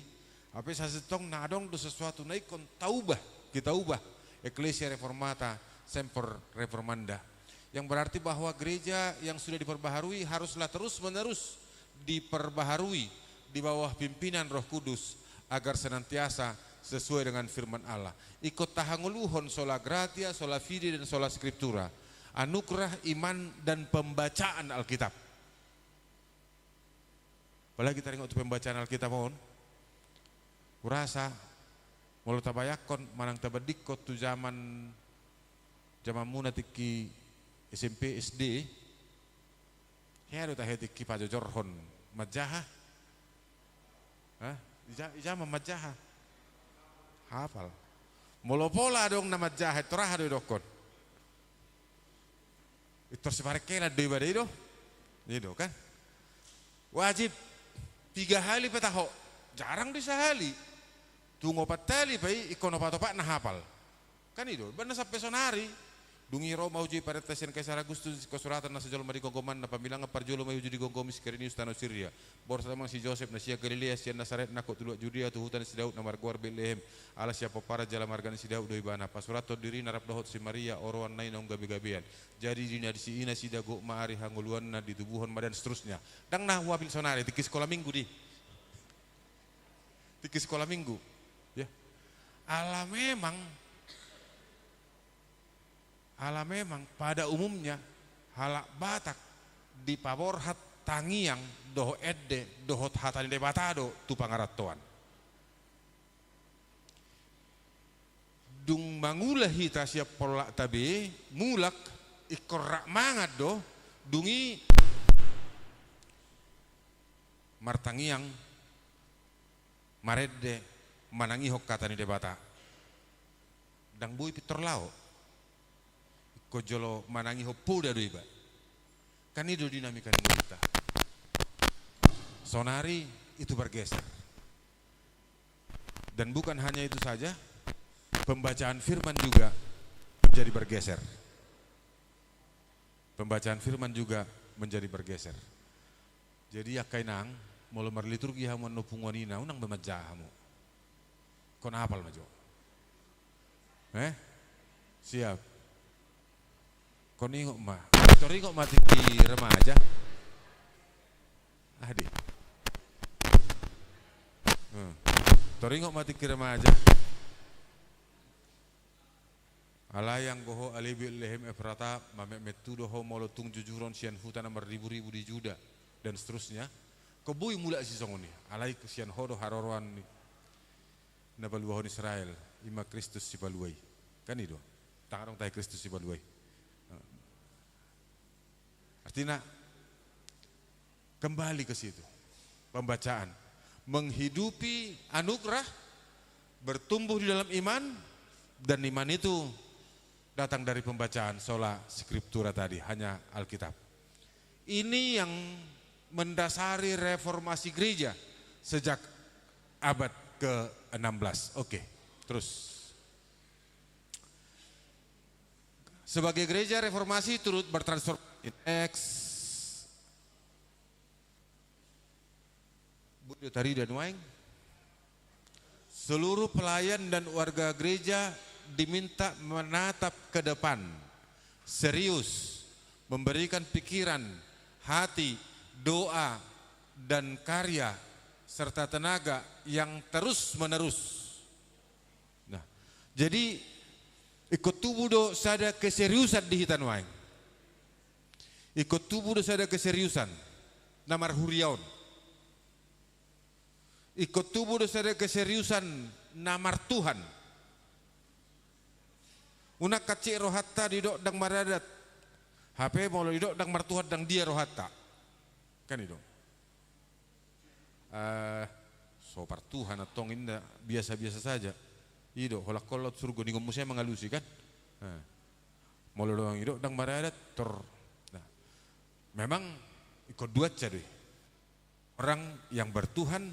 Apa sasetong nadong do sesuatu naik kon taubah, kita ubah. Ecclesia Reformata Semper Reformanda, yang berarti bahwa gereja yang sudah diperbaharui haruslah terus-menerus diperbaharui di bawah pimpinan Roh Kudus agar senantiasa sesuai dengan firman Allah. Ikut tahanguluhon sola gratia, sola fide dan sola scriptura. Anugerah iman dan pembacaan Alkitab. Apalagi kita tengok pembacaan Alkitab mohon. Kurasa walau tabayakon manang tabadikot tu zaman muna tiki SMP SD. Hero taheti ki pajojorhon majaha. Hah? Ijama majaha. Hafal. Molopola dong nama jahat terah do dokon. Itu separekela do ibadah itu. Itu kan. Wajib 3 kali petaho. Jarang di sehali. Tunggu 4 kali pai ikono patopak na hafal. Kan itu. Benar sampai sonari. Dungi Roma uji pada tesen Kaisar Agustus kesuratan na sejol mari gonggoman na pamilang parjolo may uji di gonggomis kerinius tanah Syria. Bor sama si Joseph na siya Galilea siya Nazaret na kotulua Judea tu hutan si Daud na marguar Bethlehem ala siapa para jala margan si Daud do ibana pasurato diri narap dohot si Maria oroan nai nong gabi-gabian. Jadi dina di si ina si dago maari hanguluan na di tubuhon madan seterusnya. Dang na wabil sonare tiki sekolah minggu di. Tiki sekolah minggu. Ya. Ala memang pada umumnya halak Batak di paborhat tangiang doho edde dohot hatani de batado tu pangaratoan. Dung mangulah hita siap polak tabe mulak ikorak mangat do dungi martangiang maredde manangi hok kata ni debata dang bui pitor lao ko jolo manangi hok puda do iba kan itu dinamika ni kita sonari itu bergeser dan bukan hanya itu saja, pembacaan firman juga menjadi bergeser. Pembacaan firman juga menjadi bergeser. Jadi ya kainang molo mar liturgi hamu no pungonina unang bemajahamu. Kon hafal majo. Siap. Kon ingok mah. Tori kok mati di remaja. Adi. Tori kok mati di remaja. Alayang goho alibil lehem efrata mamek metu doho molo tung jujuron sian hutan ribu-ribu di Juda dan seterusnya. Kebui mula si songoni. Alai kesian hodo haroroan na baluahon Israel ima Kristus si baluai. Kan itu. Tangarong tay Kristus si baluai. Artinya kembali ke situ. Pembacaan menghidupi anugerah, bertumbuh di dalam iman, dan iman itu datang dari pembacaan sola scriptura tadi, hanya Alkitab. Ini yang mendasari reformasi gereja sejak abad ke-16. Oke, terus. Sebagai gereja reformasi turut bertransformasi. Budu tari dan waing. Seluruh pelayan dan warga gereja diminta menatap ke depan, serius, memberikan pikiran, hati, doa, dan karya, serta tenaga yang terus menerus. Nah, jadi ikut tubuh do sada keseriusan di hitan waing. Ikut tubuh do sada keseriusan, namar huriaun. Ikut tubuh do sada keseriusan, namar Tuhan. Unak kacik rohatta di dok dang maradat. HP mau di dok dang martuhat dang dia rohatta. Kan itu. Sopar Tuhan atong inda biasa-biasa saja. Ido holak kolot surga ni ngomong saya mengalusi kan. Mau doang ido dang maradat tor. Nah, memang ikut dua cadui. Orang yang bertuhan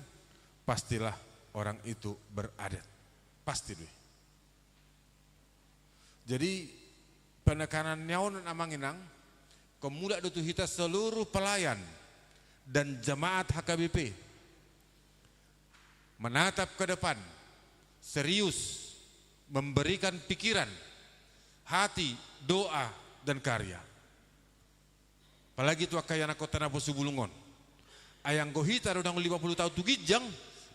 pastilah orang itu beradat. Pasti deh. Jadi penekanan nyawan amanginang kemudak dutu hita seluruh pelayan dan jemaat HKBP menatap ke depan, serius, memberikan pikiran, hati, doa, dan karya. Apalagi tu akayana kota Nabo Subulungon. Ayang gohita rodang 50 tahun tu gijang,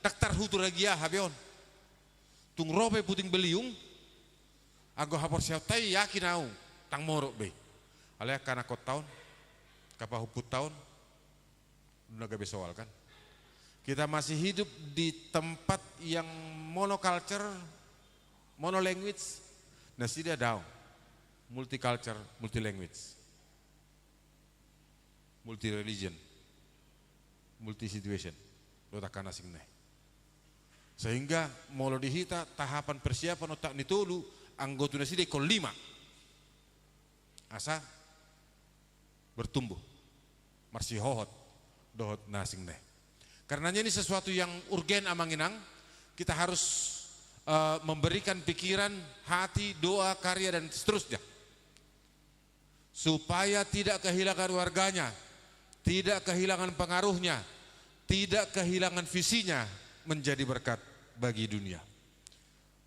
daktar hutu ragia habeon. Tung robe puting beliung, ago hapor siap tay yakin au tang morok be. Alaya kana kot tahun, kapah huput tahun, naga besoal kan. Kita masih hidup di tempat yang monoculture, monolanguage, nasi dia daun, multiculture, multilanguage, multi religion, multi situation, lo takkan asing nih. Sehingga molo dihita tahapan persiapan otak nitolu anggota nasi dia kon 5 asa bertumbuh marsi hohot dohot nasing nih. Karenanya ini sesuatu yang urgen amanginang, kita harus memberikan pikiran, hati, doa, karya dan seterusnya supaya tidak kehilangan warganya, tidak kehilangan pengaruhnya, tidak kehilangan visinya menjadi berkat bagi dunia.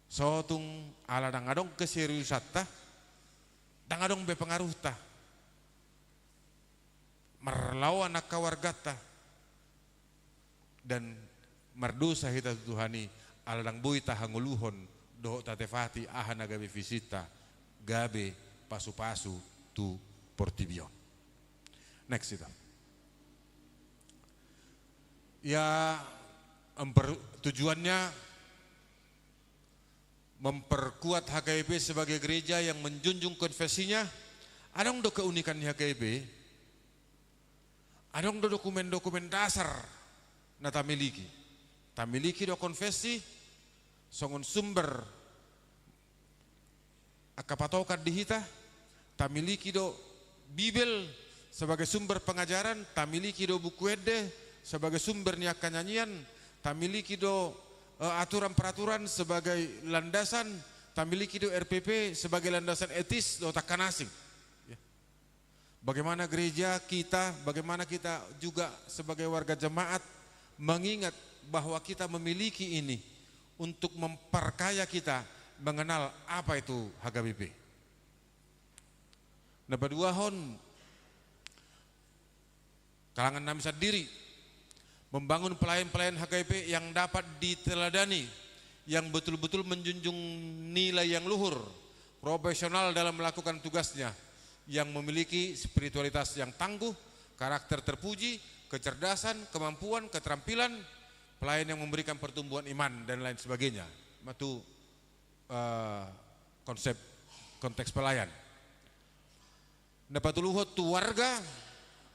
Sotung ala dangadong keseriusan tah, dangadong berpengaruh tah, merlawan nak warga tah, dan merdosa hita Tuhani ala dang bui tahanguluhon doh tatefati ahana gabe visita gabe pasu-pasu tu portibion. Next itu. Ya tujuannya memperkuat HKBP sebagai gereja yang menjunjung konfesinya. Adong do keunikan HKBP, adong do dokumen-dokumen dasar na tamiliki do konfesi songon sumber akapatokan di hita, tamiliki do Bibel sebagai sumber pengajaran, tamiliki do buku ede sebagai sumber niakan nyanyian, tamiliki do aturan peraturan sebagai landasan, tamiliki do RPP sebagai landasan etis do takkan asing. Bagaimana gereja kita, bagaimana kita juga sebagai warga jemaat mengingat bahwa kita memiliki ini untuk memperkaya kita mengenal apa itu HKBP. Nah, berdua hon kalangan nami sendiri membangun pelayan-pelayan HKBP yang dapat diteladani, yang betul-betul menjunjung nilai yang luhur, profesional dalam melakukan tugasnya, yang memiliki spiritualitas yang tangguh, karakter terpuji, kecerdasan, kemampuan, keterampilan, pelayan yang memberikan pertumbuhan iman dan lain sebagainya. Itu konsep konteks pelayan. Dapat luhut tu warga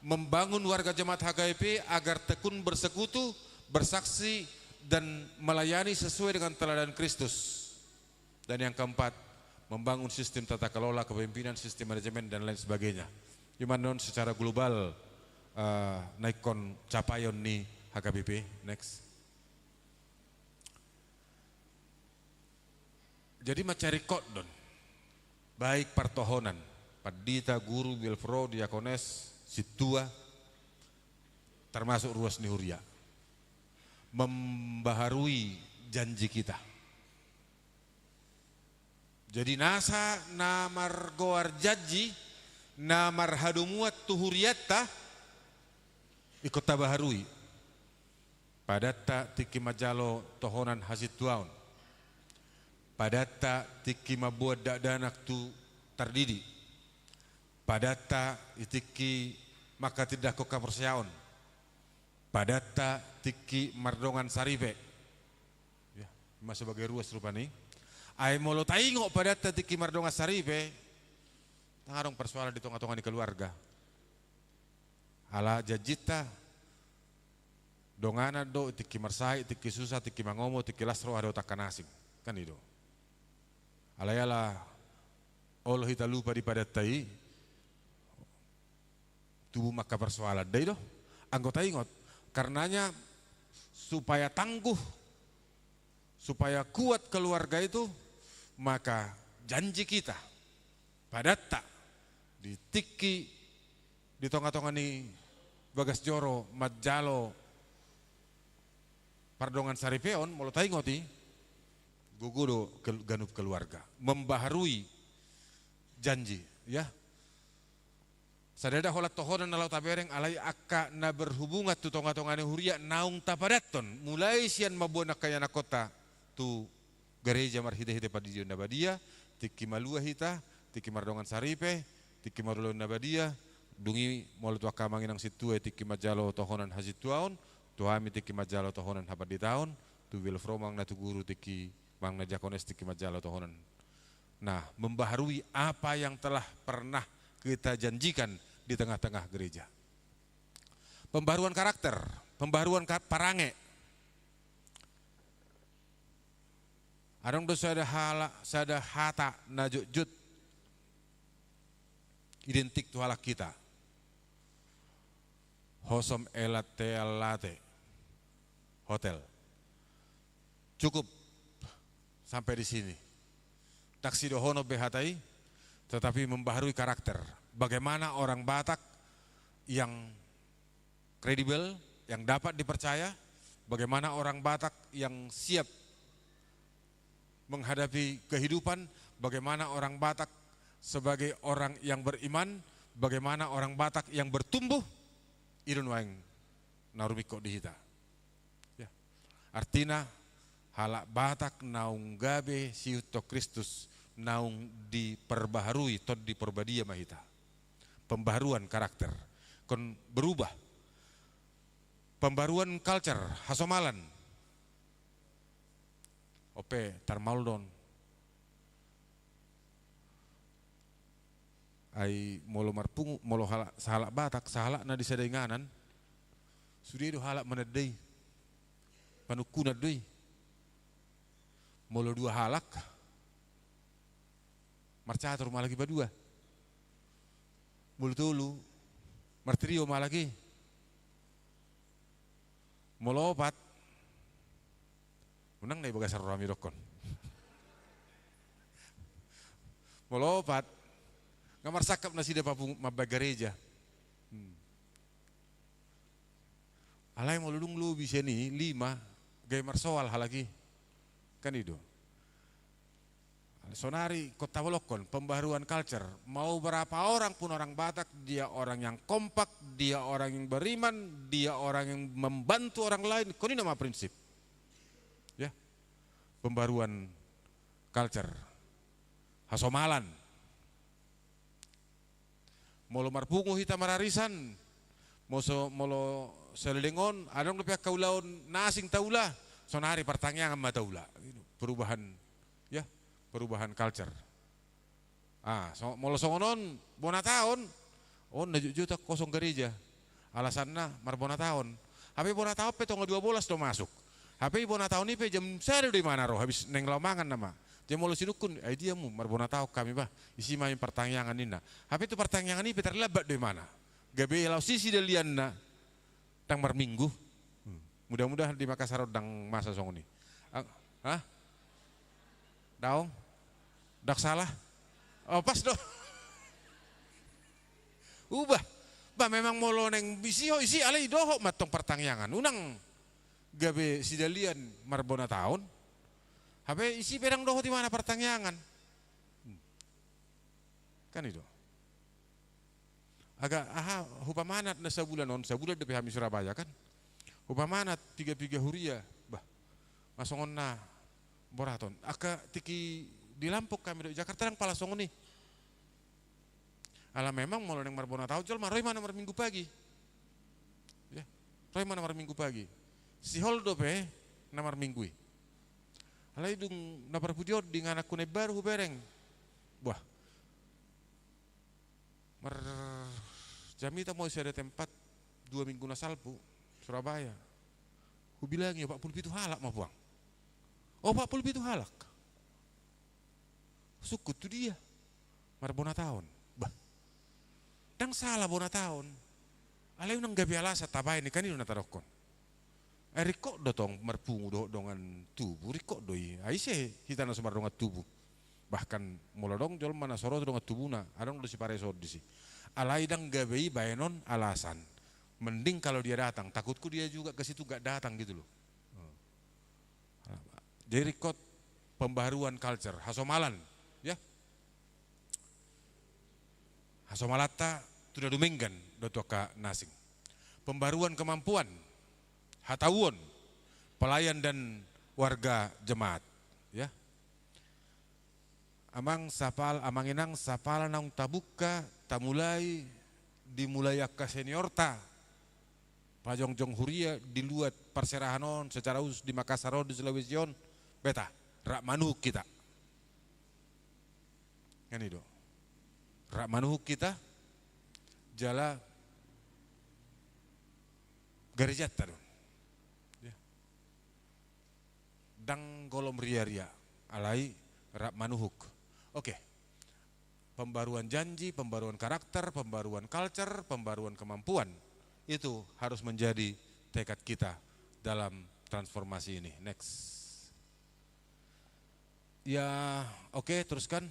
membangun warga jemaat HKBP agar tekun bersekutu, bersaksi dan melayani sesuai dengan teladan Kristus. Dan yang keempat, membangun sistem tata kelola kepemimpinan, sistem manajemen dan lain sebagainya. Yumanon secara global naikon capaian ni HKBP. Next. Jadi mencari kodon, baik pertohonan, padita, guru, bilfro, diakones, situa, termasuk ruas nihuria, membaharui janji kita. Jadi nasa namar goar jaji, namar hadumuat tuhuriata, ikut tabaharui. Padata tiki majalo tohonan hasit tuaun. Padata tiki mabuat danak tu tardidi. Padata itiki maka tidak koka persiaon. Padata tiki mardongan saribe. Ya, masih sebagai ruas rupani. Ay molo taingo pada tiki mardonga saribe, tangarong persoalan di tonga-tonga di keluarga. Ala jajita, dongana do, tiki marsai, tiki susah, tiki mangomo, tiki lasro ada takkan asing, kan itu. Alayala, Allah kita lupa di pada tai, tubuh maka persoalan. Dai do, anggota ingot, karenanya supaya tangguh, supaya kuat keluarga itu, maka janji kita pada tak di tiki di tonga-tonga ni Bagas Joro Majalo pardongan saripeon molo taingoti gugudo ganup keluarga membaharui janji ya sadada holat tohonan nalau tabereng alai akka na berhubungan tu tonga-tonga ni huria naung tapadaton mulai sian mabona kaya na kota tu gereja marhide-hide padidion nabadia, tiki malua hita, tiki mardongan saripe, tiki marulon nabadia, dungi molo tua kamangin ang situe tiki majalo tohonan hasituaon, tuami tiki majalo tohonan habadi taon, tu wilfro mang na tu guru tiki mang na jakones tiki majalo tohonan. Nah, membaharui apa yang telah pernah kita janjikan di tengah-tengah gereja. Pembaharuan karakter, pembaharuan parange. Adong do sada hata na jut identik tu halak kita. Hosom elate alate hotel. Cukup sampai di sini. Taksi dohono behatai, tetapi membaharui karakter. Bagaimana orang Batak yang kredibel, yang dapat dipercaya, bagaimana orang Batak yang siap menghadapi kehidupan, bagaimana orang Batak sebagai orang yang beriman, bagaimana orang Batak yang bertumbuh, irun waing narumiko dihita. Ya. Artinya halak Batak naung gabe siuto Kristus naung diperbaharui tod diperbadia mahita. Pembaharuan karakter, kon berubah. Pembaruan culture, hasomalan. Ope tarmaldon ai molo marpungu molo sahalak Batak sahalak na disedenganan sudah itu halak menedai panukuna deui molo 2 halak, marcatur malah lagi berdua. Molo 3, martrio malah lagi. Molo 4, unang na ibaga sa rami dokon. Molo 4, ngamarsakap na sida papung mabagareja. Alay mo lulung lubi siya ni 5, gay marsoal halagi. Kan itu. Sonari Kota Bolokon, pembaharuan culture. Mau berapa orang pun orang Batak, dia orang yang kompak, dia orang yang beriman, dia orang yang membantu orang lain. Kau ini nama prinsip. Ya. Pembaharuan culture. Hasomalan. Molo marpungu hita mararisan. Molo seledengon, adong lepiak kaulaon nasing taula, sonari pertanyaan sama taula. Perubahan, ya, perubahan culture. Molo songonon, bona tahun, najujuta kosong gereja. Alasannya marbona tahun. Tapi bona tahun pe tanggal 12 do masuk. Tapi bona tahun ini pe jam 1 di mana roh habis neng lamangan nama. Jam molo sinukun, dia mu marbona tahun kami bah. Isi main pertanyaan nina. Tapi itu pertanyaan ini terlebat di mana? Gabe lau sisi delianna tang marminggu. Mudah-mudahan di Makassar dang masa song ini. Hah? Daong? Dak salah? Oh pas do. Ubah. Bah memang molo neng isi alai dohok matong pertanyaan. Unang gabe si dalian marbona tahun. Habe isi pedang dohok di mana pertanyaan? Kan itu. Agak hupamanat na sebulan depe hami Surabaya kan. Hupamanat 3 huria bah. Masongon na boraton. Aka tiki di Lampok kami di Jakarta nang pala songon ni. Ala memang mau neng marbona tahu jol maroy mana mar minggu pagi. Ya. Roy mana mar minggu pagi. Si holdo pe na mar minggu. Ala idung na perpudiot di nganak kune baru bereng. Wah. Jamita mau ada tempat 2 minggu na salpu Surabaya. Ku bilang ya 47 halak mau buang. Oh 47 halak. Sukut tu dia. Marbona tahun. Bah. Dang salah bona tahun. Alay nang gabi alasa tabay ni kanino natarokon. Riko do tong marpungu do dongan tubuh riko doi. Ai se kita na sumar dongan tubuh. Bahkan mula dong jol mana sorot dongan tubuna. Adong do si paresod disi. Alai dang gabei baenon alasan. Mending kalau dia datang, takutku dia juga ke situ gak datang gitu loh. Jadi record pembaharuan culture, hasomalan, ya. Hasomalata sudah dumenggan dotoka nasing. Pembaruan kemampuan, hatawon, pelayan dan warga jemaat, ya. Amanginang sapala nang tabuka tamulai dimulai ke seniorta pajongjong huria diluat perserahanon secara usus di Makassar di Sulawesi beta rak manuhuk kita kan itu rak manuhuk kita jala garijat tadon ya. Dang golom ria-ria alai rak manuhuk. Oke. Pembaruan janji, pembaruan karakter, pembaruan culture, pembaruan kemampuan. Itu harus menjadi tekad kita dalam transformasi ini. Next. Ya, oke, teruskan.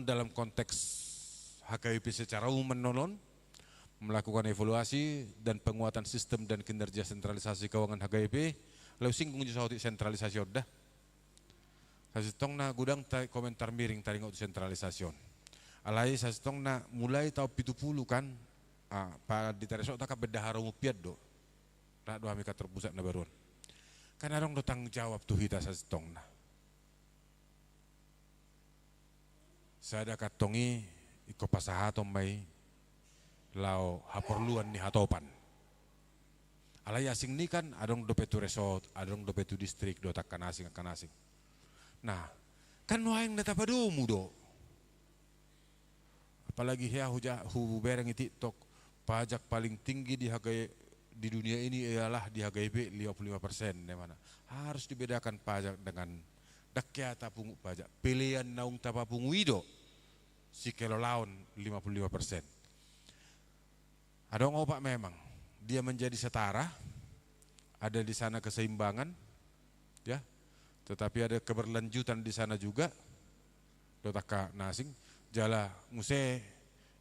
Dalam konteks HKBP secara umum menolong, melakukan evaluasi dan penguatan sistem dan kinerja sentralisasi keuangan HKBP. Lalu singgung juga sentralisasi dah. Sasitong na gudang komentar miring tadi nggak sentralisasi. Alai sasitong na mulai tahun 70 kan, pak di teresok tak beda harupiat do. Tak doa mereka terpusat na baruan. Kan orang do tanggung jawab tuh kita sasitong na. Sada katongi iko pasahatom may lao haperluan ni hatopan. Alay asing ni kan adong dopetu resort, adong dopetu distrik do takkan asing akan asing. Nah, kan wayang natapadumu do. Apalagi ya hu bereng TikTok pajak paling tinggi di harga di dunia ini ialah di HGB 55%, di mana harus dibedakan pajak dengan dakyata pungu pajak. Pilihan naung tapa pungu ido si kelolaun 55%. Ada ngopak memang dia menjadi setara, ada di sana keseimbangan, ya. Tetapi ada keberlanjutan di sana juga. Dotaka nasing jala nguse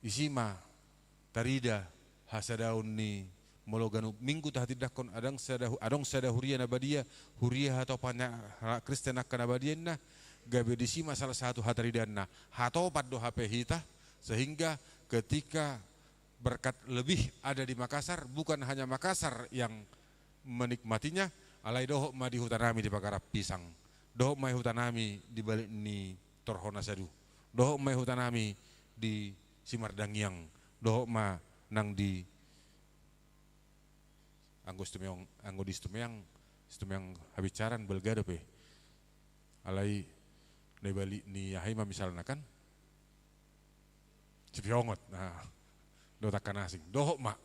isima tarida hasadaun ni mologanu minggu tahtidak kon adong sada huria nabadia huria atau panya Kristen akan nabadienna gabe disima salah satu hataridanna hatopat do HP hita, sehingga ketika berkat lebih ada di Makassar, bukan hanya Makassar yang menikmatinya, alai dohok ma di hutanami di Pagarap Pisang, dohok ma hutanami di balik ni Torhona Sadu, dohok ma hutanami di Simardangyang, dohok ma nang di anggo di stumyang habicaran belgado pe alai ne bali ni yahima misalnya kan Cipiongot, nah do takkan asing dohok mak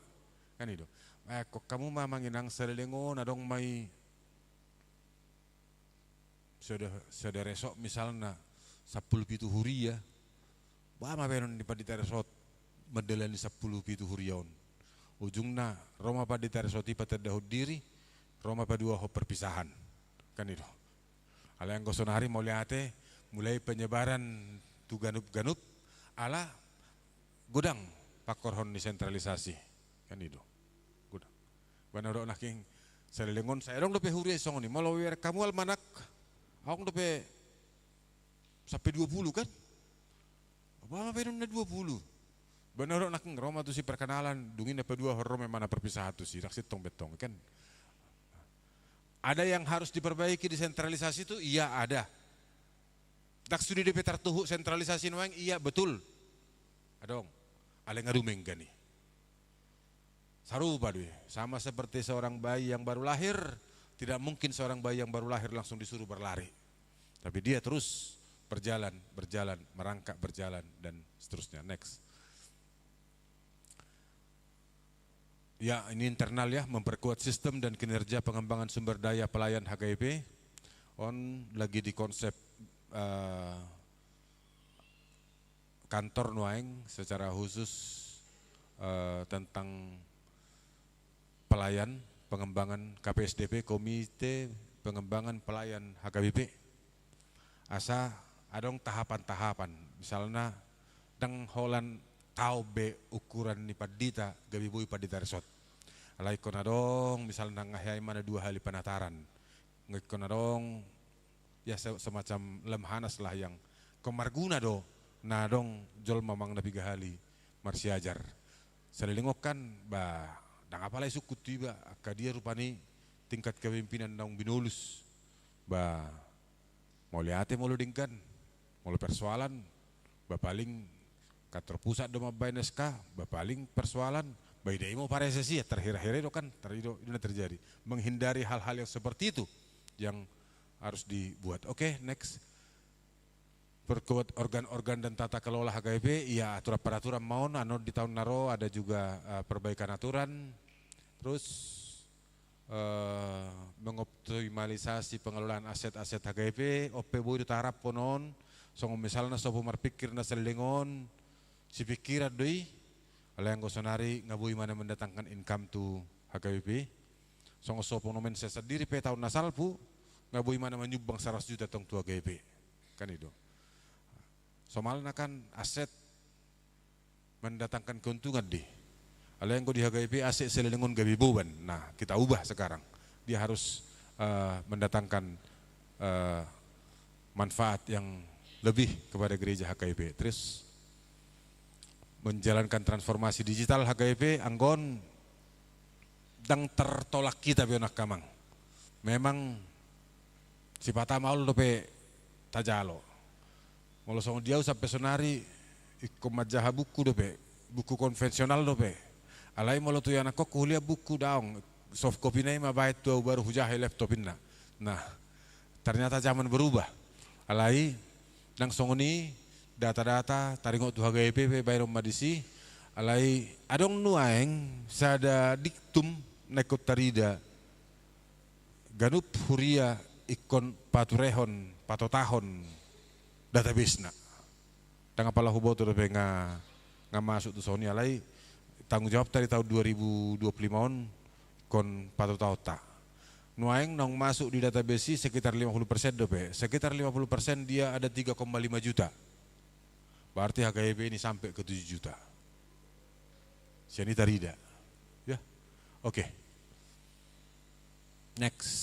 kan itu kok kamu mah manginang selelengon adong mai sudah resok misalnya 10 pitu huria ba ma benon di padita resot medelan di 10 pitu huriaon ujungna Roma padita resoti paterdahut diri Roma padua ho perpisahan kan itu ala yang gosonari mau liate mulai penyebaran tu ganup-ganup ala gudang pakorhon desentralisasi kan itu gudang banaro naking selelengon saya dong dope huria song ni mau wer kamu almanak aku dope sampai 20 kan apa benon na 20 banaro naking Roma tu si perkenalan dungin apa dua Roma mana perpisahan tu si raksit tong betong kan ada yang harus diperbaiki desentralisasi itu iya ada tak studi DP tartuhu sentralisasi noang iya betul adong ale ngadumeng gani sarupa deh sama seperti seorang bayi yang baru lahir, tidak mungkin seorang bayi yang baru lahir langsung disuruh berlari, tapi dia terus berjalan merangkak berjalan dan seterusnya. Next ya, ini internal ya, memperkuat sistem dan kinerja pengembangan sumber daya pelayan HKIP. Lagi di konsep kantor Nuaeng secara khusus tentang pelayan pengembangan KPSDP, Komite Pengembangan Pelayan HKBP. Asa adong tahapan-tahapan, misalnya dang holan tau be ukuran ni padita gabi boy padita resort. Alai kona dong misalnya ngahai mana 2 kali penataran. Ngikona dong ya semacam lemhanas lah yang kemarguna do. Nah dong jol mamang nabi gahali marsiajar. Selilingok kan ba dang apalai suku tiba kadia rupani tingkat kepemimpinan dong binulus. Ba mau liate mau dingkan, mau persoalan ba paling kantor pusat do mabay SK, paling persoalan bay demo paresesi ya terakhir-akhir itu kan ini terjadi. Menghindari hal-hal yang seperti itu yang harus dibuat. Oke, next. Perkuat organ-organ dan tata kelola HKIP, ya aturan-peraturan maun di tahun naro ada juga perbaikan aturan. Terus mengoptimalisasi pengelolaan aset-aset HKIP, OP boy ditarap ponon, song misalnya sopo marpikir na selingon si pikiran doi, ala yang gosonari ngabui mana mendatangkan income to HKBP, songo sopo nomen saya sendiri pe tahun nasal pu, ngabui mana menyumbang 100 juta tong tua HKBP, kan itu. Somalnya kan aset mendatangkan keuntungan di, ala yang di HKBP aset selelengon gabi beban, nah kita ubah sekarang, dia harus mendatangkan manfaat yang lebih kepada gereja HKBP. Terus menjalankan transformasi digital HKIP anggon dang tertolak kita bionak kamang. Memang si pata maul dope tajalo. Molo song dia sampai sonari ikut majalah buku dope, buku konvensional dope. Alai molo tu anak kok kuliah buku daong soft copy nai ma bait tu baru hujah laptopinna. Nah, ternyata zaman berubah. Alai dang songoni data-data taringok tu HKIP bayar madisi alai adong nuaeng sada diktum nekot tarida ganup huria ikon paturehon patotahon database na tanga pala huboto dobe nga masuk tu Sony alai tanggung jawab dari tahun 2025 on kon patotahota nuaeng nong masuk di database sekitar 50% dobe sekitar 50% dia ada 3,5 juta berarti HKYP ini sampai ke 7 juta siani tarida ya oke. Next,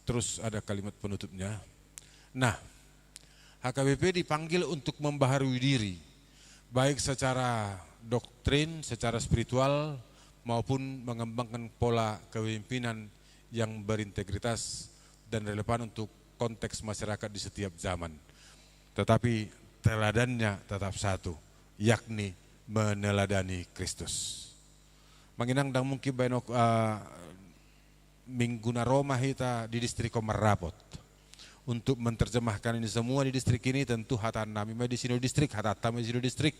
terus ada kalimat penutupnya. Nah, HKBP dipanggil untuk membaharui diri, baik secara doktrin, secara spiritual, maupun mengembangkan pola kepemimpinan yang berintegritas dan relevan untuk konteks masyarakat di setiap zaman. Tetapi teladannya tetap satu, yakni meneladani Kristus. Manginang dang mungkin banyak Mingguna Roma hita di distrik Komarapot untuk menerjemahkan ini semua di distrik ini tentu hatan nami di sini distrik hatata di sini distrik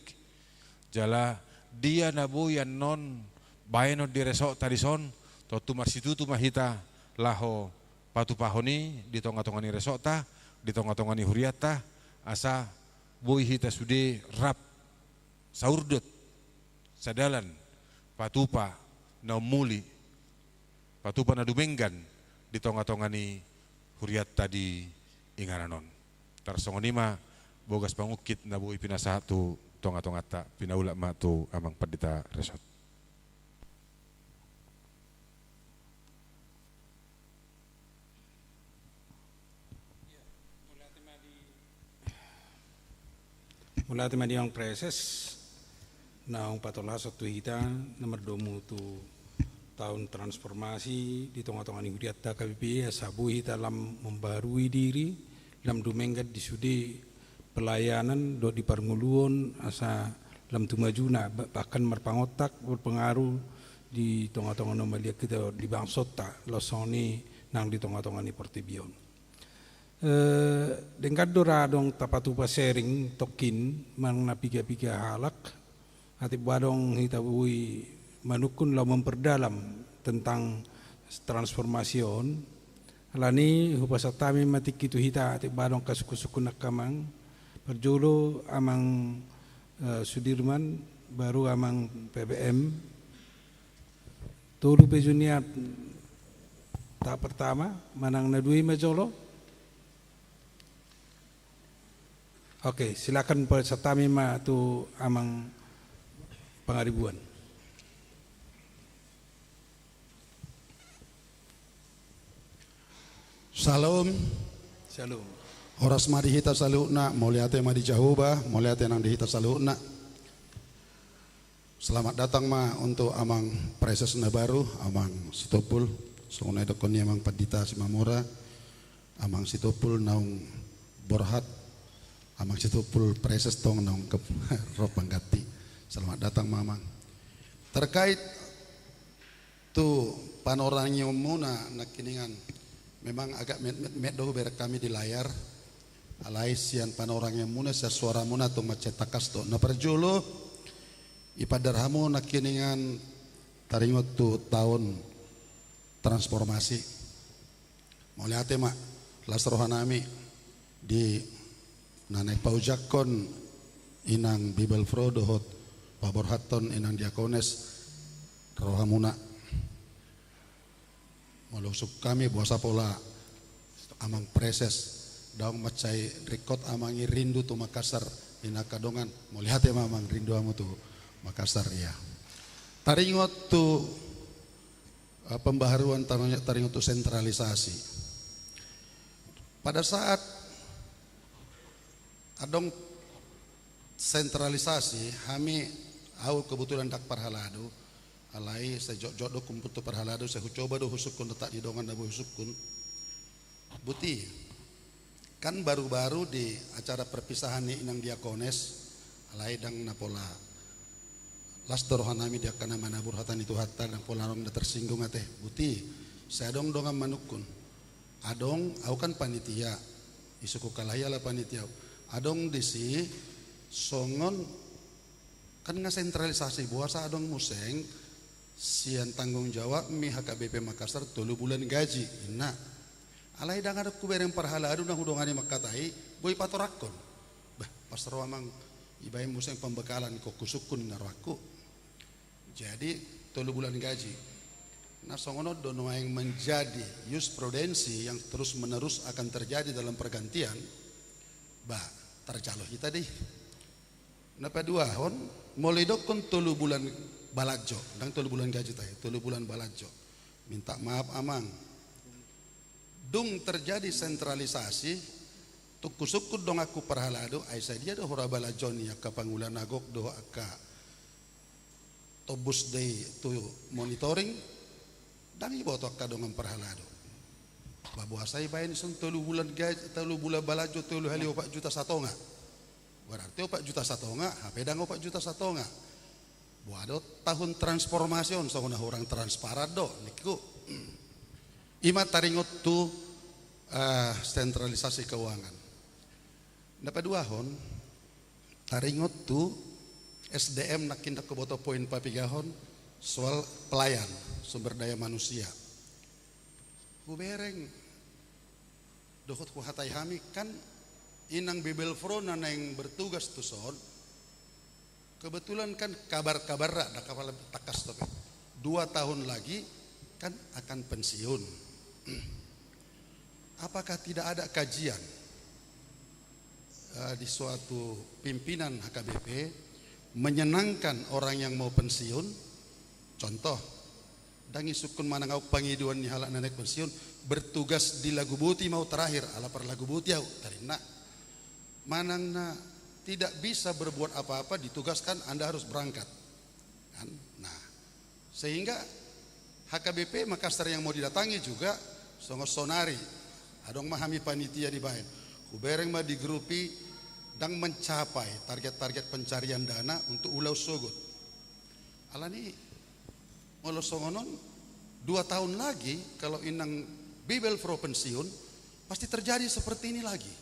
jala dia nabu yang non bayano di resok tadi son totu marsitu tu mahita laho patu pahoni di tonga-tongani resokta di tonga-tongani huriata asa boy hita sude rap saurdut sadalan patupa naumuli patupa na dumenggan di tonga-tongani huriat tadi ingaranon. Tarsongonima bogas pangukit na buhi pinasatu tonga-tongata pinaula ma tu amang padita resort. Mula di ang preses na ang patola sa tuwita nomor 2 tu tahun transformasi di tengah-tengah huriat KBP sabuhi dalam membarui diri dalam dumenggat di sudi pelayanan do di parnguluon asa dalam tumajuna bahkan merpangotak berpengaruh di tengah-tengah nomalia kita di bangsota losoni nang di tengah-tengah ni portibion dengan dora dong tapatupa sharing tokin mang napiga-piga halak hati badong hitabui manukun lau memperdalam tentang transformation alani hupasatami matik itu hita ati badong kasuku-suku nakamang perjolo amang Sudirman baru amang PBM tulu pejunia tahap pertama manang nadui majolo. Oke, silakan pesatami ma tu amang pangaribuan. Salam. Shalom. Horas madi hita saluna, moliate madi jahuba, moliate nang dihita saluna. Selamat datang ma untuk amang preses na baru, amang Sitopul, sungguh dokon amang Padita Simamora, amang Sitopul naung Borhat, amang Sitopul preses tong naung ke Ropanggati. Selamat datang mamang. Terkait tu panorangnya muna nakiningan. Memang agak med dohu berak kami di layar. Alai sian panorangnya muna sa suara muna tu macetakas to. Na perjolo ipadarhamu nakiningan taringot tu tahun transformasi. Mulai ate mak las rohanami di nanay paujakon inang Bibel Frodohot paborhaton inang diakones rohamuna. Malusuk kami buasa pola amang preses daung macai rekod amangi rindu tu Makassar ina kadongan melihat ya mamang rindu amu tu Makassar ya. Taringot tu pembaharuan taringot tu sentralisasi. Pada saat adong sentralisasi kami au kebetulan dak parhaladu alai sejok-jok do kumputu parhaladu saya coba do husukun letak di dongan dabu husukun buti kan baru-baru di acara perpisahan ni inang diakones alai dang napola las dorohanami dia kana manabur hatan itu hatta dan pola rom tersinggung ateh buti saya dong dongan manukun adong au kan panitia isuku kalaya lah panitia adong disi songon kan nga sentralisasi buasa adong museng sian tanggung jawab mi HKBP Makassar 3 bulan gaji. Nah, alai dangar ku bereng parhala adu nang hudongani makatai boy patorakon. Bah, pastor amang ibai museng pembekalan kok kusukun naraku. Jadi 3 bulan gaji. Nah, songono dono yang menjadi jurisprudensi yang terus menerus akan terjadi dalam pergantian. Bah, tercaloh kita deh. Napa 2 hon mulai dokon 3 bulan balajo, dan 3 bulan gaji tay, 3 bulan balajo. Minta maaf amang. Dung terjadi sentralisasi, tukusukut dong aku perhalado, aisyah dia do hora balajo ni aka pangulan nagok do aka tobus day to monitoring, dan ibo to aka dong perhalado. Babuasay bayan isang 3 bulan gaji, 3 bulan balajo, 3 hali 4 juta satonga. Berarti 4 juta satonga, HP dang 4 juta satonga. Buado tahun transformasi on so na orang transparan do niku. Ima taringot tu sentralisasi keuangan. Dapat 2 hon taringot tu SDM nakin dak boto poin papigahon soal pelayan sumber daya manusia. Kubereng dohot ku hatai hami kan inang Bibel Frona yang bertugas tu son. Kebetulan kan kabar-kabar ada kapal takas tapi 2 tahun lagi kan akan pensiun. Apakah tidak ada kajian di suatu pimpinan HKBP menyenangkan orang yang mau pensiun? Contoh, dangi sukun manangau pangiduan ni halak naik pensiun bertugas di Lagu Buti mau terakhir ala per Lagu Buti au tarina manangna tidak bisa berbuat apa-apa ditugaskan Anda harus berangkat kan? Nah, sehingga HKBP Makassar yang mau didatangi juga songo sonari adong mahami panitia di bahen kubereng mah digrupi dan mencapai target-target pencarian dana untuk ulau sogot alani molo songonon 2 tahun lagi kalau inang Bibel Pro pensiun pasti terjadi seperti ini lagi.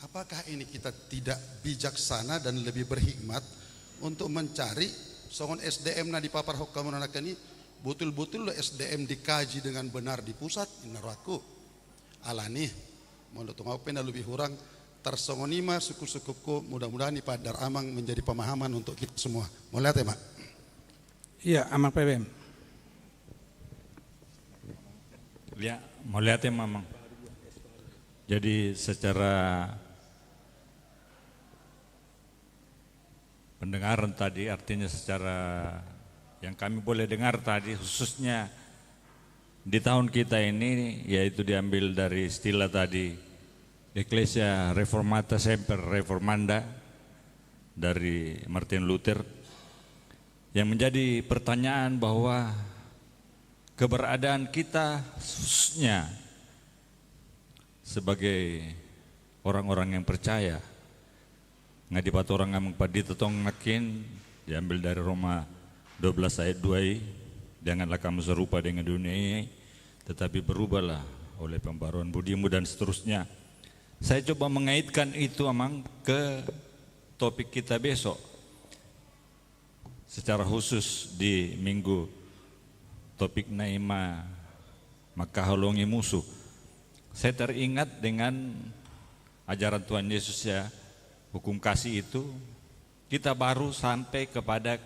Apakah ini kita tidak bijaksana dan lebih berhikmat untuk mencari songon SDM na di papar hokamun anak ini betul-betul SDM dikaji dengan benar di pusat inaraku alani menurut ngapain lebih kurang tersongonima suku-sukuku mudah-mudahan di Padar Amang menjadi pemahaman untuk kita semua. Mau lihat ya Mak? Iya, Amang PBM. Ya, mau lihat ya Mamang. Jadi secara pendengaran tadi artinya secara yang kami boleh dengar tadi khususnya di tahun kita ini yaitu diambil dari istilah tadi Ecclesia Reformata Semper Reformanda dari Martin Luther yang menjadi pertanyaan bahwa keberadaan kita khususnya sebagai orang-orang yang percaya ngadipat orang ngamang padita tong nakin diambil dari Roma 12 ayat 2 janganlah kamu serupa dengan dunia ini tetapi berubahlah oleh pembaruan budimu dan seterusnya. Saya coba mengaitkan itu Amang ke topik kita besok secara khusus di minggu topik Naima maka halongi musuh. Saya teringat dengan ajaran Tuhan Yesus ya, hukum kasih itu kita baru sampai kepada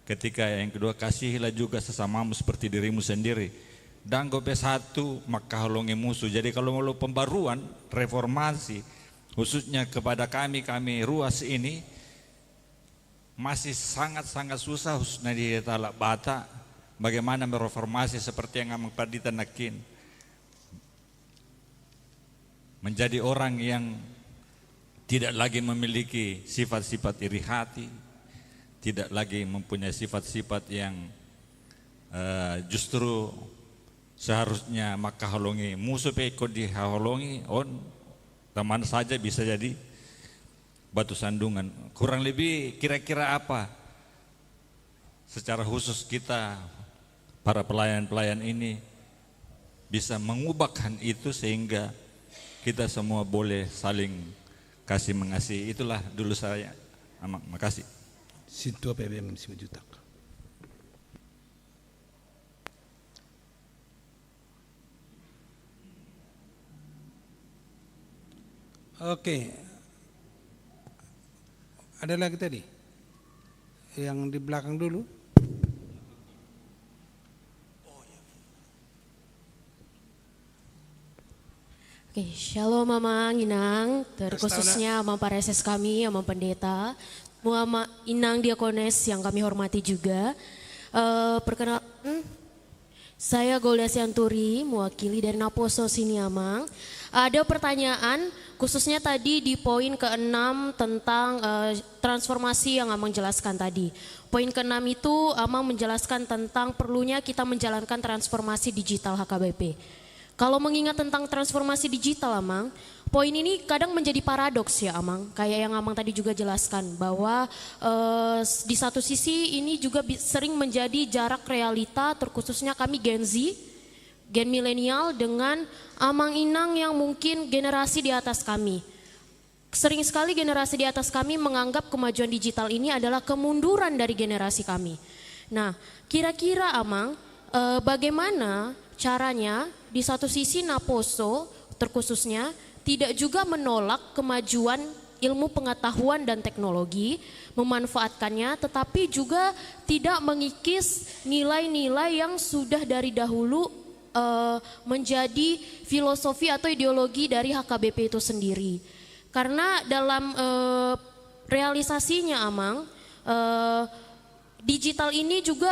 ketika yang kedua kasihilah juga sesamamu seperti dirimu sendiri. Dan gope 1 maka halongi musuh. Jadi kalau mau pembaruan reformasi khususnya kepada kami ruas ini masih sangat-sangat susah khususnya di Talak Bata bagaimana mereformasi seperti yang Amang Padita nakin. Menjadi orang yang tidak lagi memiliki sifat-sifat iri hati, tidak lagi mempunyai sifat-sifat yang justru seharusnya maka halongi musuh peko dihalongi on teman saja bisa jadi batu sandungan. Kurang lebih kira-kira apa secara khusus kita para pelayan-pelayan ini bisa mengubahkan itu sehingga kita semua boleh saling kasih mengasihi. Itulah dulu saya. Makasih. Sintua PBM 5 juta. Oke. Ada lagi tadi? Yang di belakang dulu. Oke, shalom Mama Inang, terkhususnya Mama Pareses kami, Mama Pendeta, Mama Inang Diakones yang kami hormati juga. Perkenalkan, saya Golda Sianturi, mewakili dari Naposo Siniamang. Ada pertanyaan, khususnya tadi di poin ke-6 tentang transformasi yang Amang jelaskan tadi. Poin ke-6 itu Amang menjelaskan tentang perlunya kita menjalankan transformasi digital HKBP. Kalau mengingat tentang transformasi digital Amang, poin ini kadang menjadi paradoks ya Amang. Kayak yang Amang tadi juga jelaskan bahwa di satu sisi ini juga sering menjadi jarak realita terkhususnya kami Gen Z, Gen milenial dengan Amang Inang yang mungkin generasi di atas kami. Sering sekali generasi di atas kami menganggap kemajuan digital ini adalah kemunduran dari generasi kami. Nah, kira-kira Amang bagaimana caranya di satu sisi Naposo terkhususnya tidak juga menolak kemajuan ilmu pengetahuan dan teknologi, memanfaatkannya tetapi juga tidak mengikis nilai-nilai yang sudah dari dahulu menjadi filosofi atau ideologi dari HKBP itu sendiri. Karena dalam realisasinya Amang, digital ini juga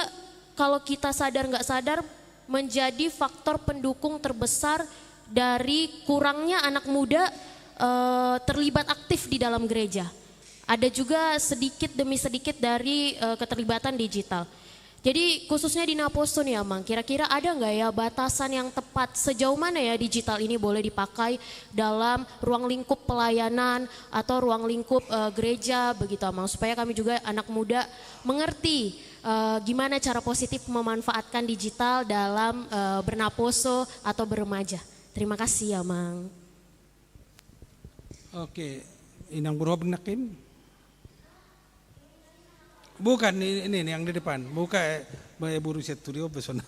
kalau kita sadar nggak sadar menjadi faktor pendukung terbesar dari kurangnya anak muda terlibat aktif di dalam gereja. Ada juga sedikit demi sedikit dari keterlibatan digital. Jadi khususnya di Naposo nih Amang, kira-kira ada nggak ya batasan yang tepat sejauh mana ya digital ini boleh dipakai dalam ruang lingkup pelayanan atau ruang lingkup gereja begitu Amang, supaya kami juga anak muda mengerti gimana cara positif memanfaatkan digital dalam bernaposo atau berremaja. Terima kasih Amang. Oke, Inang Burhob Nakim. Bukan ini yang di depan, buka Ibu Rusiat Turio pesona.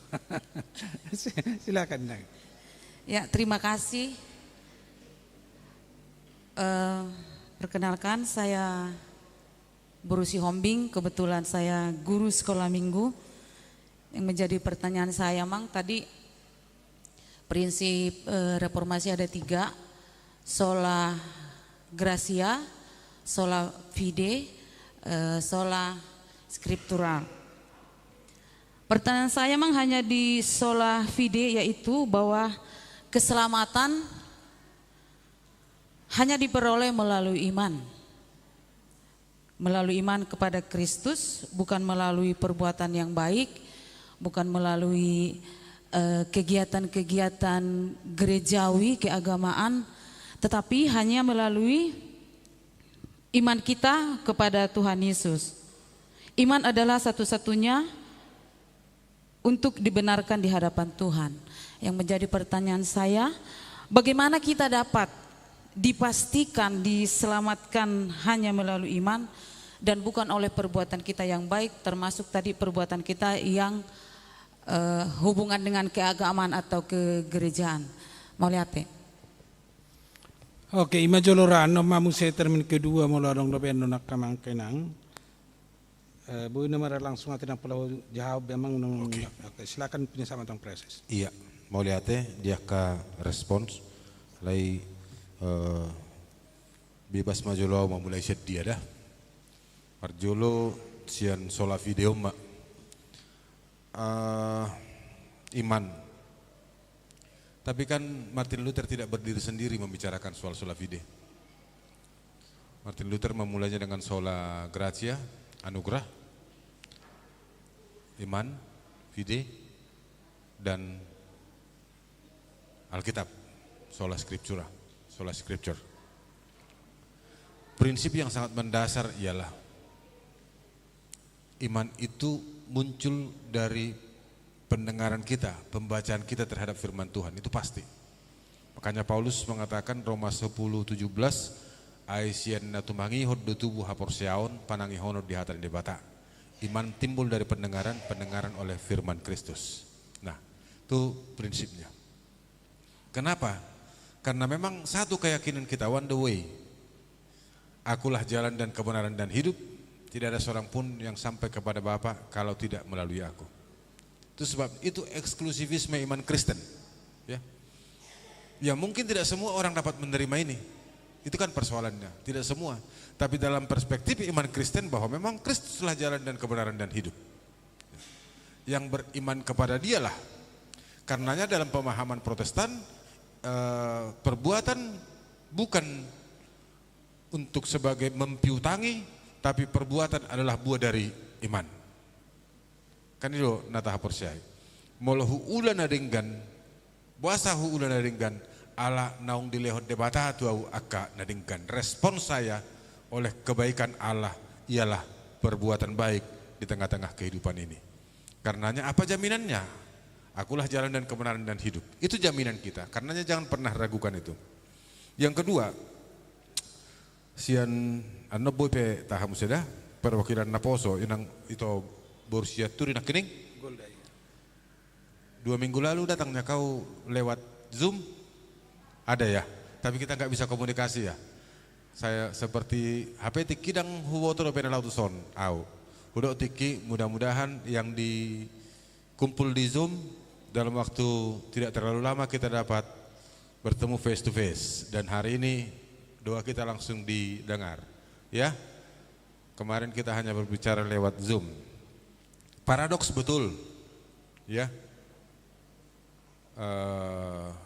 Silakan Nang. Ya, terima kasih. Perkenalkan saya Burusi Hombing, kebetulan saya guru sekolah minggu. Yang menjadi pertanyaan saya Mang tadi prinsip reformasi ada 3, sola gratia, sola fide, sola skriptural. Pertanyaan saya memang hanya di sola fide, yaitu bahwa keselamatan hanya diperoleh melalui iman. Melalui iman kepada Kristus, bukan melalui perbuatan yang baik, bukan melalui kegiatan-kegiatan gerejawi, keagamaan, tetapi hanya melalui iman kita kepada Tuhan Yesus. Iman adalah satu-satunya untuk dibenarkan di hadapan Tuhan. Yang menjadi pertanyaan saya, bagaimana kita dapat dipastikan diselamatkan hanya melalui iman dan bukan oleh perbuatan kita yang baik, termasuk tadi perbuatan kita yang hubungan dengan keagamaan atau kegerejaan. Mauliate. Oke, imajolorano mamu saya termin kedua molorong dobeno nakamangkenang. Bu Inamara langsung atin ang pala jawab memang okay. Silakan punya sama tong proses. Iya, Mauliate dia ka respons lay bebas majolo memulai set dia dah. Marjolo sian sola video mak iman. Tapi kan Martin Luther tidak berdiri sendiri membicarakan soal sola fide. Martin Luther memulainya dengan sola gratia, anugerah, iman, fide, dan Alkitab, sola scriptura, sola scripture. Prinsip yang sangat mendasar ialah iman itu muncul dari pendengaran kita, pembacaan kita terhadap firman Tuhan, itu pasti. Makanya Paulus mengatakan Roma 10:17, Aisyen natumangi hod tubuh haporseaon panangi honor di hatan debata. Iman timbul dari pendengaran oleh firman Kristus. Nah, itu prinsipnya. Kenapa? Karena memang satu keyakinan kita, one the way. Akulah jalan dan kebenaran dan hidup. Tidak ada seorang pun yang sampai kepada Bapa kalau tidak melalui aku. Itu sebab itu eksklusivisme iman Kristen. Ya. Ya mungkin tidak semua orang dapat menerima ini. Itu kan persoalannya, tidak semua. Tapi dalam perspektif iman Kristen bahwa memang Kristuslah jalan dan kebenaran dan hidup. Yang beriman kepada Dialah. Karenanya dalam pemahaman Protestan, perbuatan bukan untuk sebagai mempiutangi, tapi perbuatan adalah buah dari iman. Kan itu nata haporsiai. Molahu ulan nadinggan, buasahu ulan nadinggan, ala naung dilehot debata tuau aka nadinggan. Respon saya oleh kebaikan Allah ialah perbuatan baik di tengah-tengah kehidupan ini. Karenanya apa jaminannya? Akulah jalan dan kebenaran dan hidup. Itu jaminan kita. Karenanya jangan pernah ragukan itu. Yang kedua, sian ano boy pe taham seda perwakilan Naposo inang itu borsia turi nak kening. 2 minggu lalu datangnya kau lewat Zoom. Ada ya, tapi kita nggak bisa komunikasi ya. Saya seperti HP tiki dang huwoto do pena lautuson. Au. Hudok tiki mudah-mudahan yang dikumpul di Zoom dalam waktu tidak terlalu lama kita dapat bertemu face to face, dan hari ini doa kita langsung didengar ya. Kemarin kita hanya berbicara lewat Zoom. Paradoks betul ya.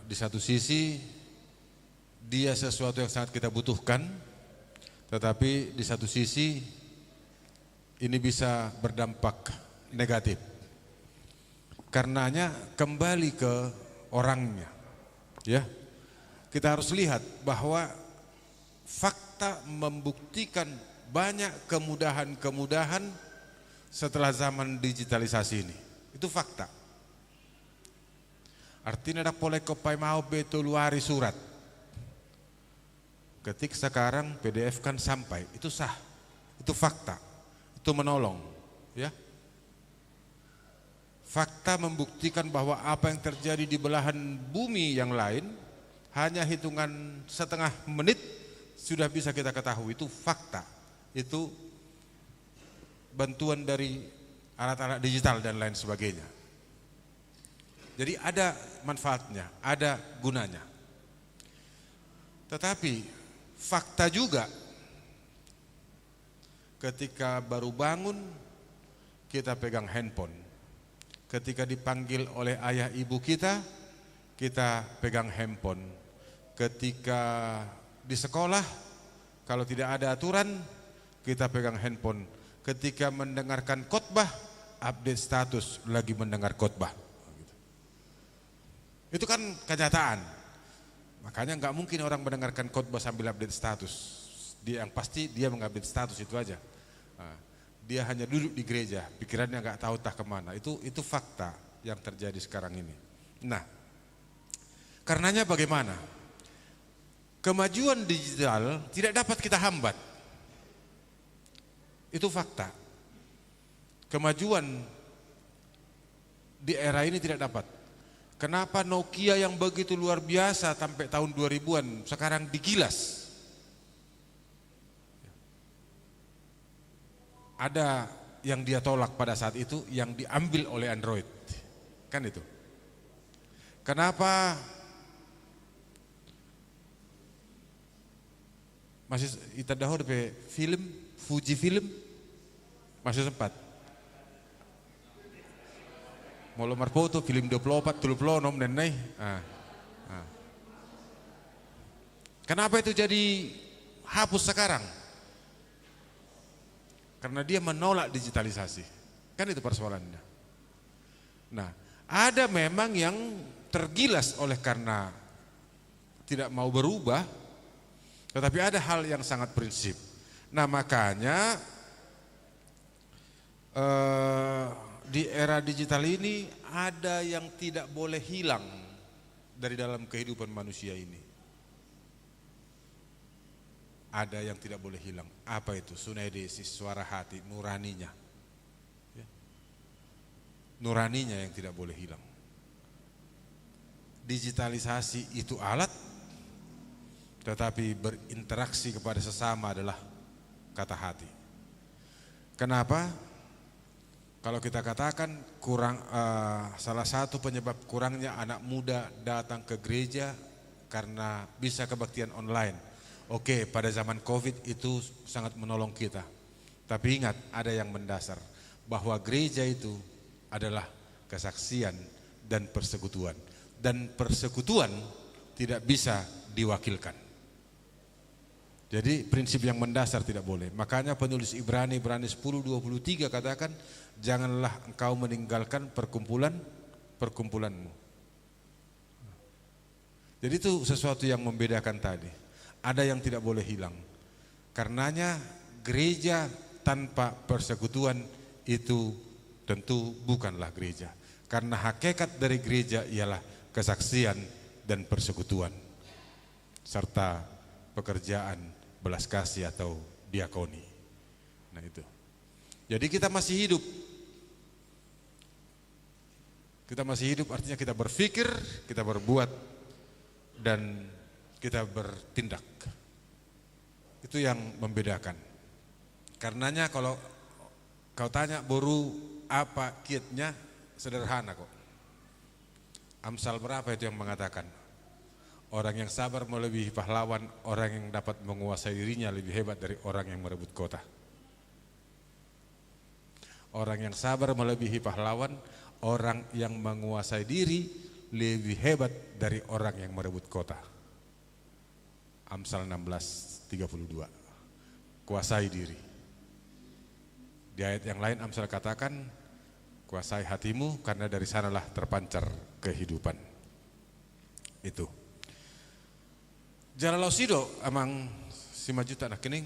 Di satu sisi dia sesuatu yang sangat kita butuhkan, tetapi di satu sisi ini bisa berdampak negatif. Karenanya kembali ke orangnya. Ya. Kita harus lihat bahwa fakta membuktikan banyak kemudahan-kemudahan setelah zaman digitalisasi ini. Itu fakta. Artinya ada boleh kopai mau betul luari surat. Ketik sekarang PDF kan sampai, itu sah. Itu fakta. Itu menolong, ya. Fakta membuktikan bahwa apa yang terjadi di belahan bumi yang lain hanya hitungan setengah menit sudah bisa kita ketahui. Itu fakta. Itu bantuan dari alat-alat digital dan lain sebagainya. Jadi ada manfaatnya, ada gunanya. Tetapi fakta juga ketika baru bangun kita pegang handphone. Ketika dipanggil oleh ayah ibu kita pegang handphone. Ketika di sekolah, kalau tidak ada aturan, kita pegang handphone. Ketika mendengarkan khotbah, update status lagi mendengar khotbah. Itu kan kenyataan. Makanya nggak mungkin orang mendengarkan khotbah sambil update status. Dia yang pasti dia mengupdate status itu aja. Dia hanya duduk di gereja, pikirannya nggak tahu entah kemana. Itu fakta yang terjadi sekarang ini. Nah, karenanya bagaimana? Kemajuan digital tidak dapat kita hambat. Itu fakta. Kemajuan di era ini tidak dapat. Kenapa Nokia yang begitu luar biasa sampai tahun 2000-an sekarang digilas? Ada yang dia tolak pada saat itu yang diambil oleh Android. Kan itu. Kenapa masih kita dahulu pe film Fuji film masih sempat. Mau lemar foto film 24 30 nom dan naik. Kenapa itu jadi hapus sekarang? Karena dia menolak digitalisasi. Kan itu persoalannya. Nah, ada memang yang tergilas oleh karena tidak mau berubah, tetapi ada hal yang sangat prinsip. Nah, makanya di era digital ini ada yang tidak boleh hilang dari dalam kehidupan manusia ini. Ada yang tidak boleh hilang. Apa itu? Sunaedesis, suara hati, nuraninya. Ya. Nuraninya yang tidak boleh hilang. Digitalisasi itu alat, tetapi berinteraksi kepada sesama adalah kata hati. Kenapa? Kalau kita katakan salah satu penyebab kurangnya anak muda datang ke gereja karena bisa kebaktian online. Oke, pada zaman COVID itu sangat menolong kita. Tapi ingat, ada yang mendasar, bahwa gereja itu adalah kesaksian dan persekutuan. Dan persekutuan tidak bisa diwakilkan. Jadi prinsip yang mendasar tidak boleh. Makanya penulis Ibrani 10:23 katakan, janganlah engkau meninggalkan perkumpulanmu. Jadi itu sesuatu yang membedakan tadi. Ada yang tidak boleh hilang. Karenanya gereja tanpa persekutuan itu tentu bukanlah gereja. Karena hakikat dari gereja ialah kesaksian dan persekutuan serta pekerjaan belas kasih atau diakoni. Nah itu. Jadi kita masih hidup. Kita masih hidup artinya kita berpikir, kita berbuat, dan kita bertindak. Itu yang membedakan. Karenanya kalau kau tanya Boru apa kiatnya, sederhana kok. Amsal berapa itu yang mengatakan? Orang yang sabar melebihi pahlawan, orang yang dapat menguasai dirinya lebih hebat dari orang yang merebut kota. Orang yang sabar melebihi pahlawan, orang yang menguasai diri lebih hebat dari orang yang merebut kota. Amsal 16:32. Kuasai diri. Di ayat yang lain Amsal katakan, kuasai hatimu karena dari sanalah terpancar kehidupan. Itu. Jalalau sido amang 5 juta nak kening.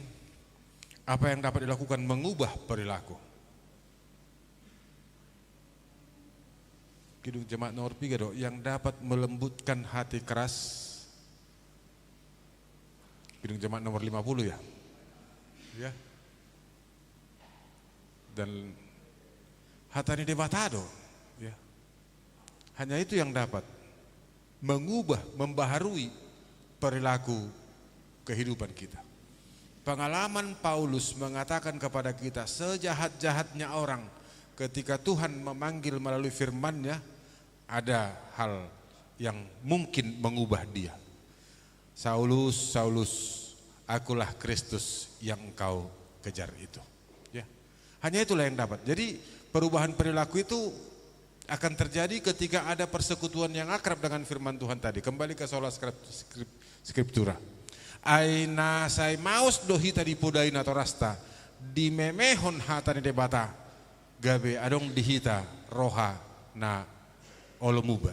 Apa yang dapat dilakukan mengubah perilaku. Kidung jemaat nomor 3 do, yang dapat melembutkan hati keras. Kidung jemaat nomor 50 ya. Ya. Dan hatani debatado, ya. Hanya itu yang dapat mengubah, membaharui perilaku kehidupan kita. Pengalaman Paulus mengatakan kepada kita, sejahat-jahatnya orang ketika Tuhan memanggil melalui firman-Nya, ada hal yang mungkin mengubah dia. Saulus, Saulus, akulah Kristus yang engkau kejar itu. Ya. Hanya itulah yang dapat. Jadi perubahan perilaku itu akan terjadi ketika ada persekutuan yang akrab dengan firman Tuhan tadi. Kembali ke sola skriptura. Aina sai maus dohita di podaina torasta di memehon hatani debata gabe adong dihita roha na olomuba.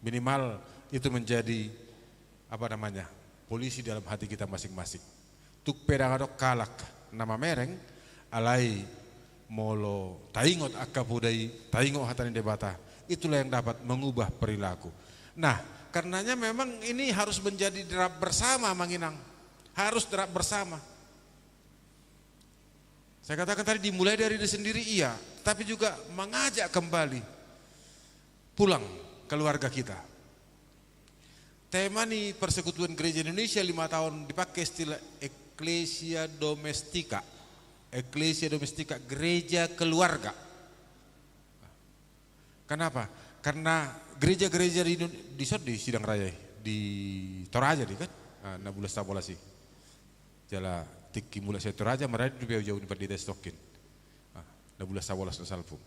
Minimal itu menjadi polisi dalam hati kita masing-masing. Tuk pedangadok kalak nama mereng alai molo taingot akapudai taingot hatani debata. Itulah yang dapat mengubah perilaku. Nah, karenanya memang ini harus menjadi derap bersama, Manginang. Harus derap bersama. Saya katakan tadi dimulai dari diri sendiri iya, tapi juga mengajak kembali pulang keluarga kita. Tema nih persekutuan gereja Indonesia 5 tahun dipakai istilah Ecclesia Domestica. Ecclesia Domestica, gereja keluarga. Kenapa? Karena gereja-gereja di sidang raya di Toraja di kan, na bulan sabolasi. Jala tiki mulai saya Toraja mereka di jauh di Perdita Stokin. Na bulan sabolas na salpung.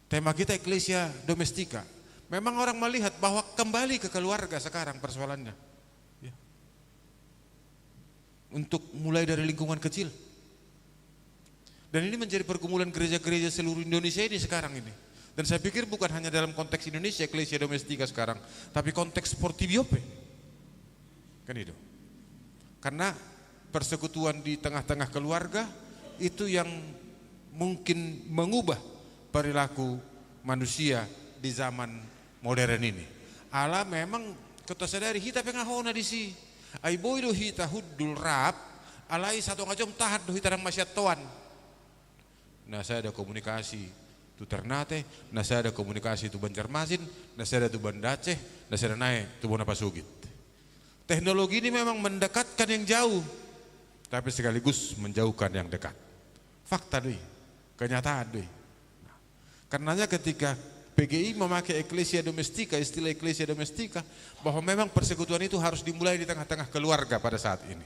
Tema kita Ecclesia Domestica. Memang orang melihat bahwa kembali ke keluarga sekarang persoalannya. Ya. Untuk mulai dari lingkungan kecil. Dan ini menjadi pergumulan gereja-gereja seluruh Indonesia ini sekarang ini. Dan saya pikir bukan hanya dalam konteks Indonesia, Ecclesia Domestica sekarang, tapi konteks Portibiope. Kan itu. Karena persekutuan di tengah-tengah keluarga itu yang mungkin mengubah perilaku manusia di zaman modern ini. Allah memang kata sadari hita pengahona di si. Ai boy do hita hudul rap, alai satu ngajom tahat do hita nang masyatuan. Nah, saya ada komunikasi tu Ternate, nah saya ada komunikasi tu Banjarmasin, nah saya ada tu Banda Aceh, nah saya ada naik tu Bona Pasugit. Teknologi ini memang mendekatkan yang jauh, tapi sekaligus menjauhkan yang dekat. Fakta deh, kenyataan deh. Nah, karenanya ketika PGI memakai eklesia domestika, istilah eklesia domestika, bahwa memang persekutuan itu harus dimulai di tengah-tengah keluarga pada saat ini.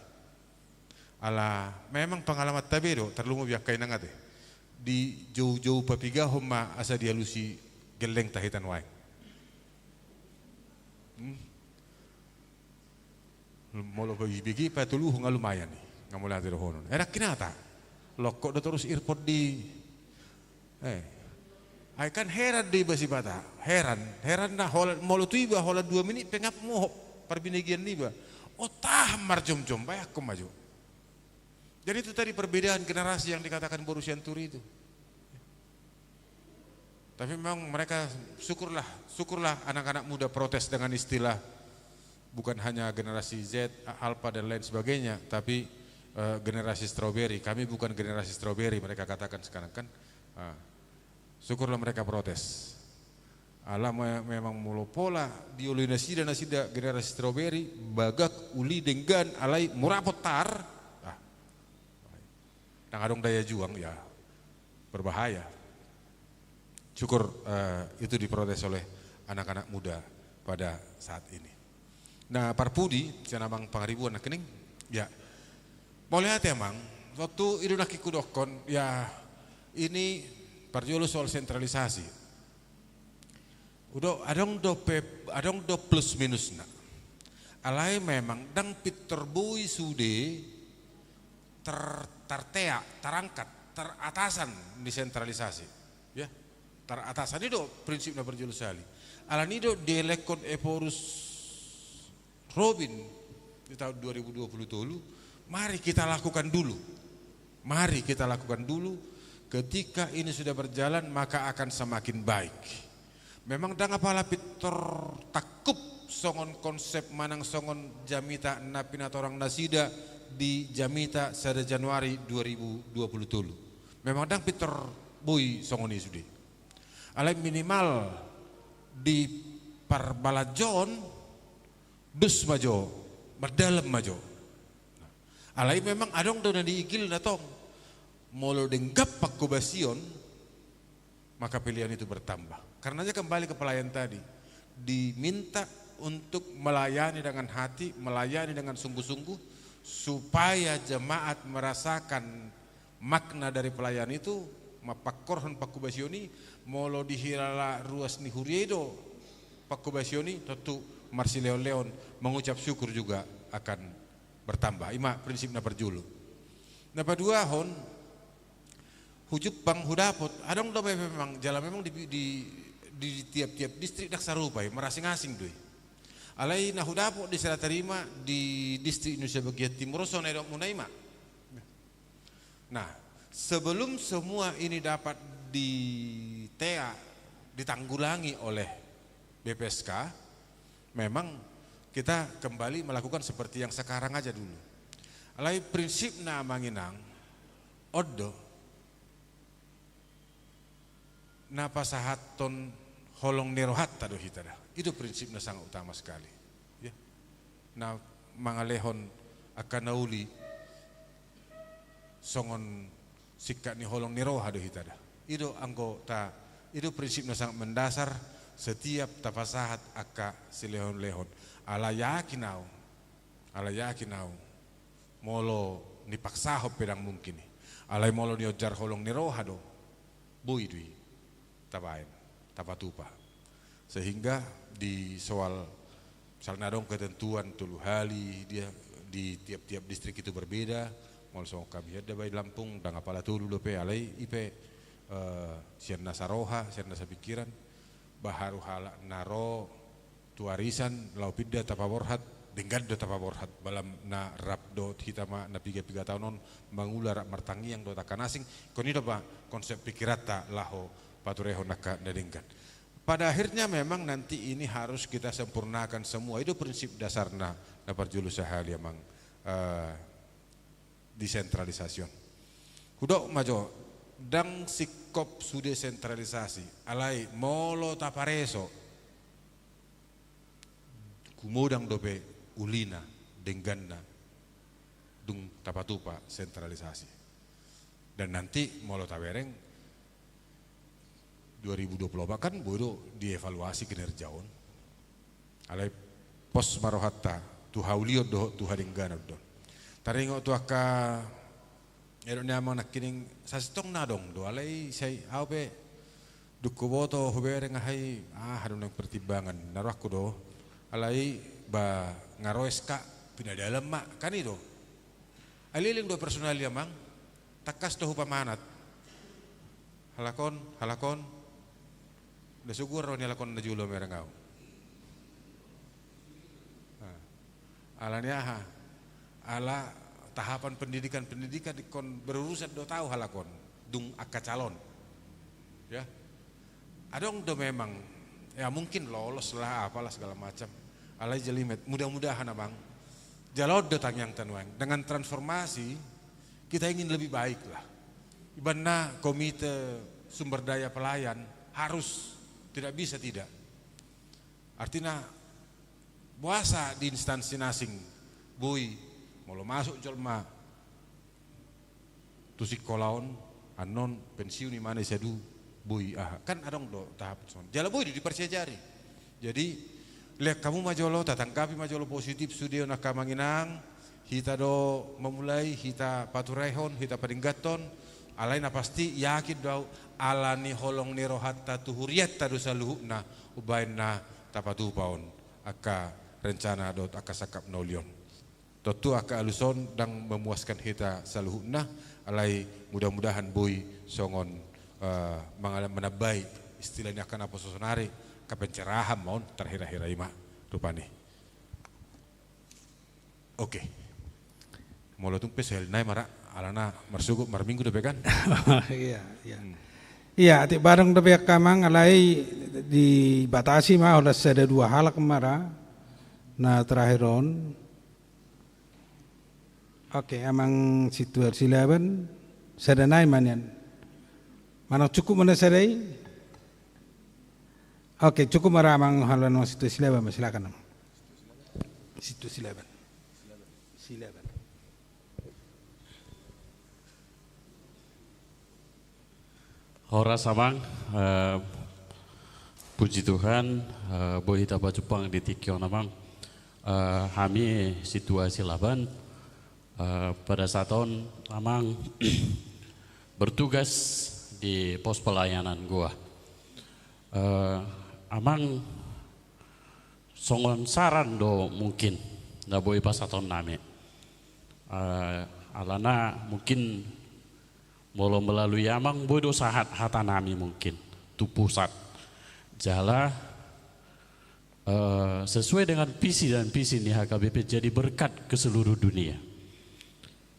Ala memang pengalaman tabedo terlalu biak kain nangat di jauh-jauh papiga homa asa dialusi geleng tahitan wae. Molo bagi patulu nga lumayan nih ngamula tiro honon. Erak kinata. Lokok do terus airport di ay kan heran di basi bata. Heran na hola molo tuiba hola 2 menit pengap mo perbinagian niba. Otah marjom-jom bayak ko maju. Jadi itu tadi perbedaan generasi yang dikatakan Borusian Turi itu. Tapi memang mereka syukurlah anak-anak muda protes dengan istilah bukan hanya generasi Z, Alpha dan lain sebagainya, tapi generasi strawberry. Kami bukan generasi strawberry, mereka katakan sekarang kan. Syukurlah mereka protes. Alam memang mulu pola diului nasida generasi strawberry, bagak uli denggan alai murapot tar. Nang adong daya juang ya berbahaya. Syukur itu diprotes oleh anak-anak muda pada saat ini. Nah, parpudi janamang pangaribuan nak kening ya. Boleh hati emang waktu itu nak ikudokon ya ini parjolo soal sentralisasi. Udah adong do plus minus nak. Alai memang dang Peter Boy sude terangkat, teratasan desentralisasi. Ya. Teratasan itu prinsipnya berjulus sali. Alan itu dielekon Eporus Robin di tahun 2020 dulu. Mari kita lakukan dulu. Mari kita lakukan dulu. Ketika ini sudah berjalan maka akan semakin baik. Memang dang apala Peter takup songon konsep manang songon jamita napina orang nasida di Jamita pada Januari 2020 dulu. Memang dang Peter Boy songoni sudi. Alai minimal di Parbalajon dus majo, berdalam majo. Alai memang adong dona diigil natong molo denggap pakubasion maka pilihan itu bertambah. Karenanya kembali ke pelayan tadi diminta untuk melayani dengan hati, melayani dengan sungguh-sungguh supaya jemaat merasakan makna dari pelayan itu mapakorhan pakubasioni molo dihirala ruas ni huriedo pakubasioni tentu Marsi Leon mengucap syukur juga akan bertambah. Ima prinsipnya berjulu. Napa dua hon hujup bang hudapot adong do memang jalan memang di tiap-tiap distrik dak sarupai merasing-asing doi. Alai nahudapo diserah terima di distrik Indonesia bagian timur sone dok munaima. Nah, sebelum semua ini dapat ditanggulangi oleh BPSK, memang kita kembali melakukan seperti yang sekarang aja dulu. Alai prinsip na manginang oddo napa sahaton holong nerohat tado hitada. Itu prinsipnya sangat utama sekali. Ya. Nah, mangalehon akan nauli songon sikat ni holong niroh hado hitada. Itu anggota, itu prinsipnya sangat mendasar setiap tapasahat aka silehon-lehon. Ala yakinau molo nipaksaho pedang mungkin. Alai molo niojar holong niroh hado bui dui tabain tapatupa. Sehingga di soal misalnya dong ketentuan tulu hali dia di tiap-tiap distrik itu berbeda. Mal so kami ada bayi Lampung dan apala tulu dope alai ipe sierna saroha sierna sapikiran baharu hala naro tuarisan lau pidda tapaborhat dengan do tapaborhat balam na rapdo hitama na piga tahunon mangular martangi yang do takan asing koni do ba konsep pikirata laho patureho naka nadenggan. Pada akhirnya memang nanti ini harus kita sempurnakan semua. Itu prinsip dasarnya dapat julu sahali emang desentralisasi. Hudok majo dang sikop sudah sentralisasi. Alai molo tapareso kumudang dope ulina dengganna dung tapatupa sentralisasi. Dan nanti molo tawereng 2024 kan bodo dievaluasi kinerjaon. Alai pos marohatta tu hauliot do tu haringgana do. Taringo tu aka ero nyamang nakining sasitong nadong do alai say aupe dukuboto hubereng ahai harun nang pertimbangan naruhku do alai ba ngaroes ka pinadalam mak kan itu. Aliling do personalia mang takas do hupamanat. Halakon da sugur ro nyalakon na julo merengau. Alanya ala tahapan pendidikan kon berurusan do tahu halakon dung akka calon. Ya. Adong do memang ya mungkin lolos lah apalah segala macam. Alai jelimet mudah-mudahan abang. Jalod do tangyang tanuang dengan transformasi kita ingin lebih baik lah. Ibanna komite sumber daya pelayan harus tidak bisa tidak. Artinya puasa di instansi nasing bui mau masuk jelma tu sikolaon anon pensiun di mana sedu bui kan adong do tahap son jala bui dipersejari. Jadi lihat kamu majolo tatangkapi majolo positif studio nakamanginang hita do memulai hita paturehon hita padinggaton alaina pasti yakin do alani holong ni rohatta tuhuriat tadu saluhna ubaina tapatu paon aka rencana dot aka sakap naulion totu aka aluson dang memuaskan hita saluhna alai mudah-mudahan boy songon menabai istilahnya akan apa sosonari kapencerahan maun terhira-hira ima rupane. Oke. Molo tung pesel nai mara alana marsugo marminggu depe kan? Iya, iya. Iya, atik bareng depe kamang alai dibatasi mah oleh ada 2 hal kemara. Nah terakhiron. Oke, amang situasi laban sedanai manian. Mana cukup mana sedai? Oke, cukup mara amang halan situasi laban silakan. Situasi laban. Silakan. Hora samang, puji Tuhan, boleh tapa Jepang di Tikyo namang, kami situasi laban pada saat tahun amang bertugas di pos pelayanan gua, amang songon saran do mungkin, ndak boleh pas tahun name, alana mungkin molo melalui amang bodo sahat hatanami mungkin tu pusat jala sesuai dengan visi dan visi nih HKBP jadi berkat ke seluruh dunia.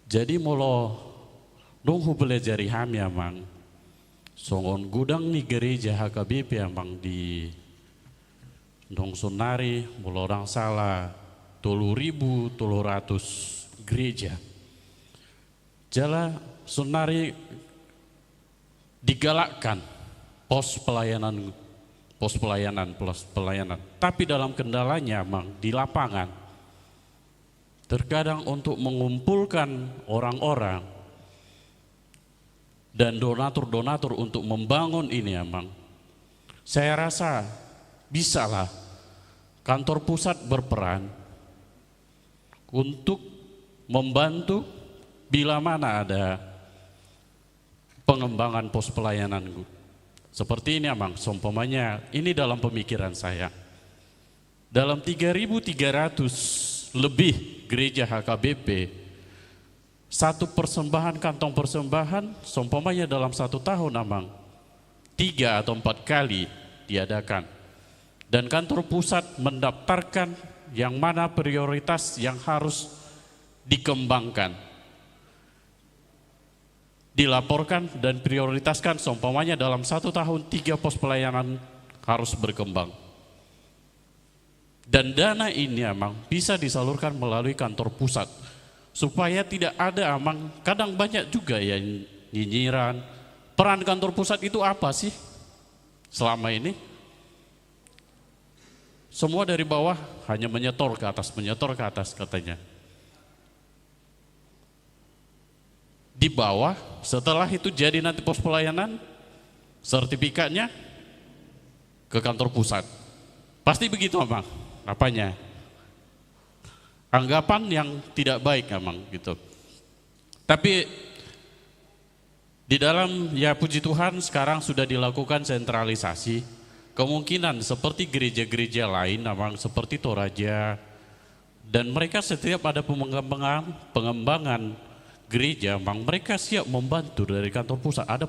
Jadi molo donghu belajari kami amang songon gudang nih gereja HKBP amang di dong sonari molo orang salah 3.300 gereja jala sonari digalakkan pos pelayanan, tapi dalam kendalanya memang di lapangan terkadang untuk mengumpulkan orang-orang dan donatur-donatur untuk membangun ini memang saya rasa bisalah kantor pusat berperan untuk membantu bila mana ada pengembangan pos pelayanan seperti ini amang, seumpamanya ini dalam pemikiran saya dalam 3.300 lebih gereja HKBP satu persembahan kantong persembahan seumpamanya dalam 1 tahun amang 3 atau 4 kali diadakan dan kantor pusat mendaftarkan yang mana prioritas yang harus dikembangkan dilaporkan dan prioritaskan seumpamanya dalam 1 tahun 3 pos pelayanan harus berkembang dan dana ini emang bisa disalurkan melalui kantor pusat supaya tidak ada emang kadang banyak juga yang nyinyiran peran kantor pusat itu apa sih selama ini Semua dari bawah hanya menyetor ke atas katanya. Di bawah, setelah itu jadi nanti pos pelayanan, sertifikatnya ke kantor pusat. Pasti begitu Abang, apanya? Anggapan yang tidak baik Abang gitu. Tapi di dalam, ya puji Tuhan sekarang sudah dilakukan sentralisasi. Kemungkinan seperti gereja-gereja lain Abang, seperti Toraja, dan mereka setiap ada pengembangan gereja, Bang, mereka siap membantu dari kantor pusat. Ada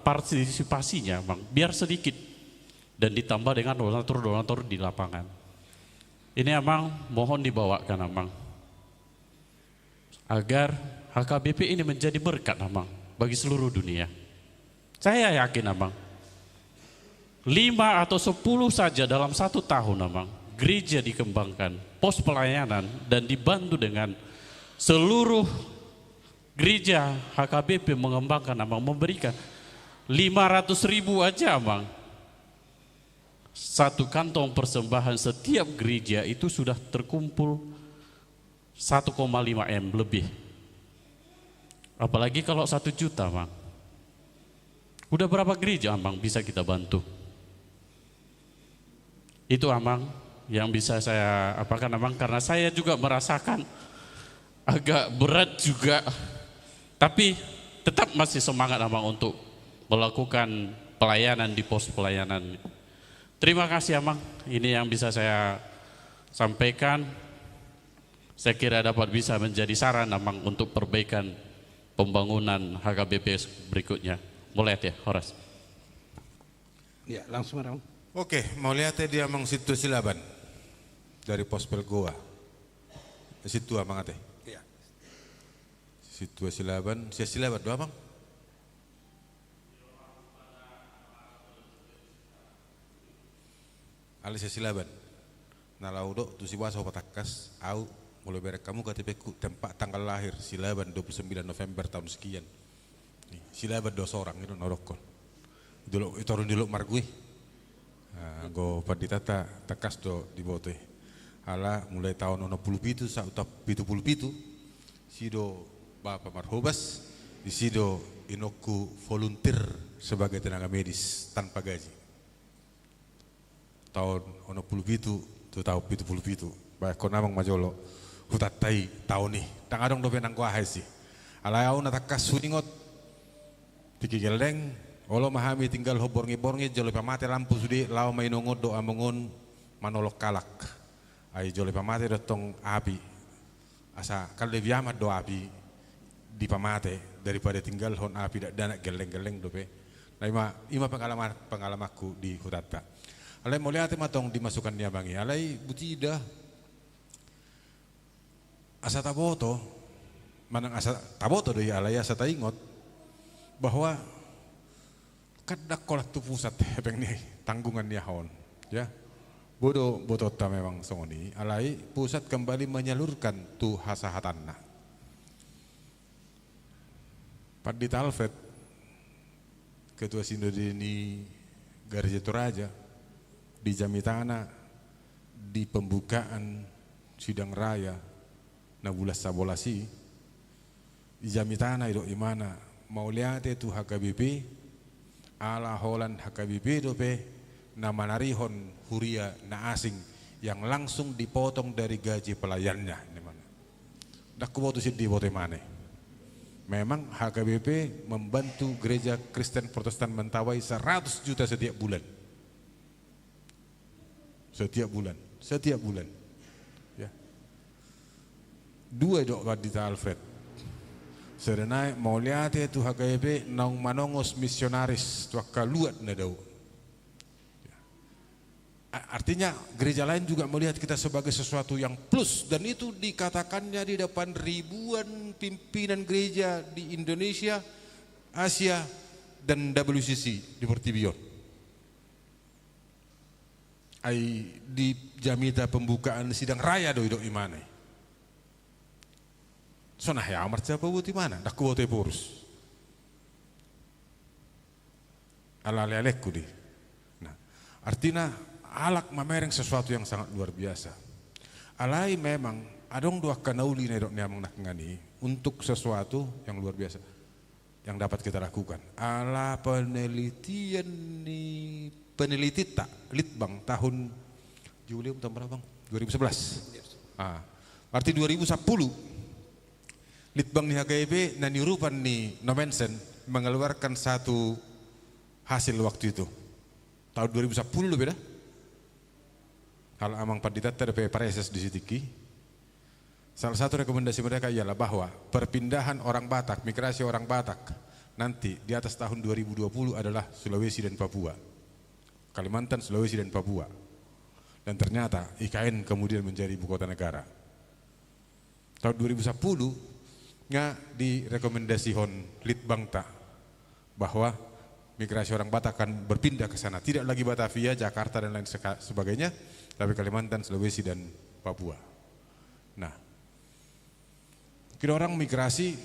partisipasinya, Bang, biar sedikit dan ditambah dengan donatur-donatur di lapangan. Ini Abang mohon dibawakan Abang, agar HKBP ini menjadi berkat Abang bagi seluruh dunia. Saya yakin Abang, 5 atau 10 saja dalam 1 tahun Abang, gereja dikembangkan, pos pelayanan, dan dibantu dengan seluruh gereja HKBP mengembangkan Abang, memberikan 500.000 aja Abang. 1 kantong persembahan setiap gereja itu sudah terkumpul 1,5 M lebih. Apalagi kalau 1 juta Bang. Udah berapa gereja Abang bisa kita bantu? Itu Abang yang bisa saya apakan Abang, karena saya juga merasakan agak berat juga. Tapi tetap masih semangat Abang untuk melakukan pelayanan di pos pelayanan. Terima kasih Abang, ini yang bisa saya sampaikan. Saya kira dapat bisa menjadi saran Abang untuk perbaikan pembangunan HKBP berikutnya. Mulai ya, Horas. Ya, langsung Abang. Oke, mau lihat dia Amang situasi Laban dari pos Pelgoa. Situ Amang ate. Ya. Situasi Laban, sesi Laban doa Bang. Ali sesi Laban. Nalaudo tu si waso patakas au mulai berek kamu KTP ku tempat tanggal lahir Silaban 29 November tahun sekian. Silaban 2 orang itu norokon. Dulu itu orang dulu margui. Go paditata takas do di bote. Ala mulai tahun 67 sauta 77 sido Bapak Marhobas di sido inoku volunteer sebagai tenaga medis tanpa gaji. Tahun 67 tu tahun 77 baik konamang majolo hutatai tahun ni tang adong dobe nang kuahai si alayau natakas suningot tiki geldeng olo mahami tinggal hoborngi-borngi jolo pamate lampu sudi lau mainongod do amongon manolok kalak ai jolo pamate dotong api asa kalde viamat do api di pamate daripada tinggal hon api dak geleng-geleng dobe nah ima pengalamanku di hutata. Alay mau lihat matong dimasukkan dia bangi. Alay butida asa taboto manang asa taboto doi alay asa taingot bahwa kadak kolak tu pusat hepeng nih tanggungan dia hon ya bodo botota memang songoni alay pusat kembali menyalurkan tu hasahatanna Padita Alfred ketua Sindodini Garja Toraja di Jamitana di pembukaan sidang raya Nabulas Sabolasi di Jamitana itu imana mau lihat itu HKBP ala holan HKBP dope nama narihon huria na asing yang langsung dipotong dari gaji pelayannya mana dak kubotu di bote mane memang HKBP membantu gereja Kristen Protestan Mentawai 100 juta setiap bulan. Setiap bulan ya 2 dok Padita Alfred serenai mau lihat itu HKBP naung manongos misionaris tuaka luat na daw ya. Artinya gereja lain juga melihat kita sebagai sesuatu yang plus dan itu dikatakannya di depan ribuan pimpinan gereja di Indonesia, Asia dan WCC di Portibion. Ai di jamita pembukaan sidang raya doi imane. Sonah ya amar siapa buti mana? Dak kuote porus. Ala lelekku di. Nah, artinya alak mamereng sesuatu yang sangat luar biasa. Alai memang adong dua kanauli nedok niamang nakngani untuk sesuatu yang luar biasa yang dapat kita lakukan. Ala penelitian ni peneliti tak Litbang tahun Juli tahun berapa bang? 2011. Berarti 2010 Litbang ni HKIP dan Yurupan ni Nomensen mengeluarkan satu hasil waktu itu. Tahun 2010 lebih dah. Hal amang pandita terdapat pareses di sitiki. Salah satu rekomendasi mereka ialah bahwa perpindahan orang Batak, migrasi orang Batak nanti di atas tahun 2020 adalah Sulawesi dan Papua. Kalimantan, Sulawesi dan Papua. Dan ternyata IKN kemudian menjadi ibu kota negara. Tahun 2010-nya direkomendasikan Litbangta bahwa migrasi orang Batak akan berpindah ke sana. Tidak lagi Batavia, Jakarta dan lain sebagainya, tapi Kalimantan, Sulawesi dan Papua. Nah, kira orang migrasi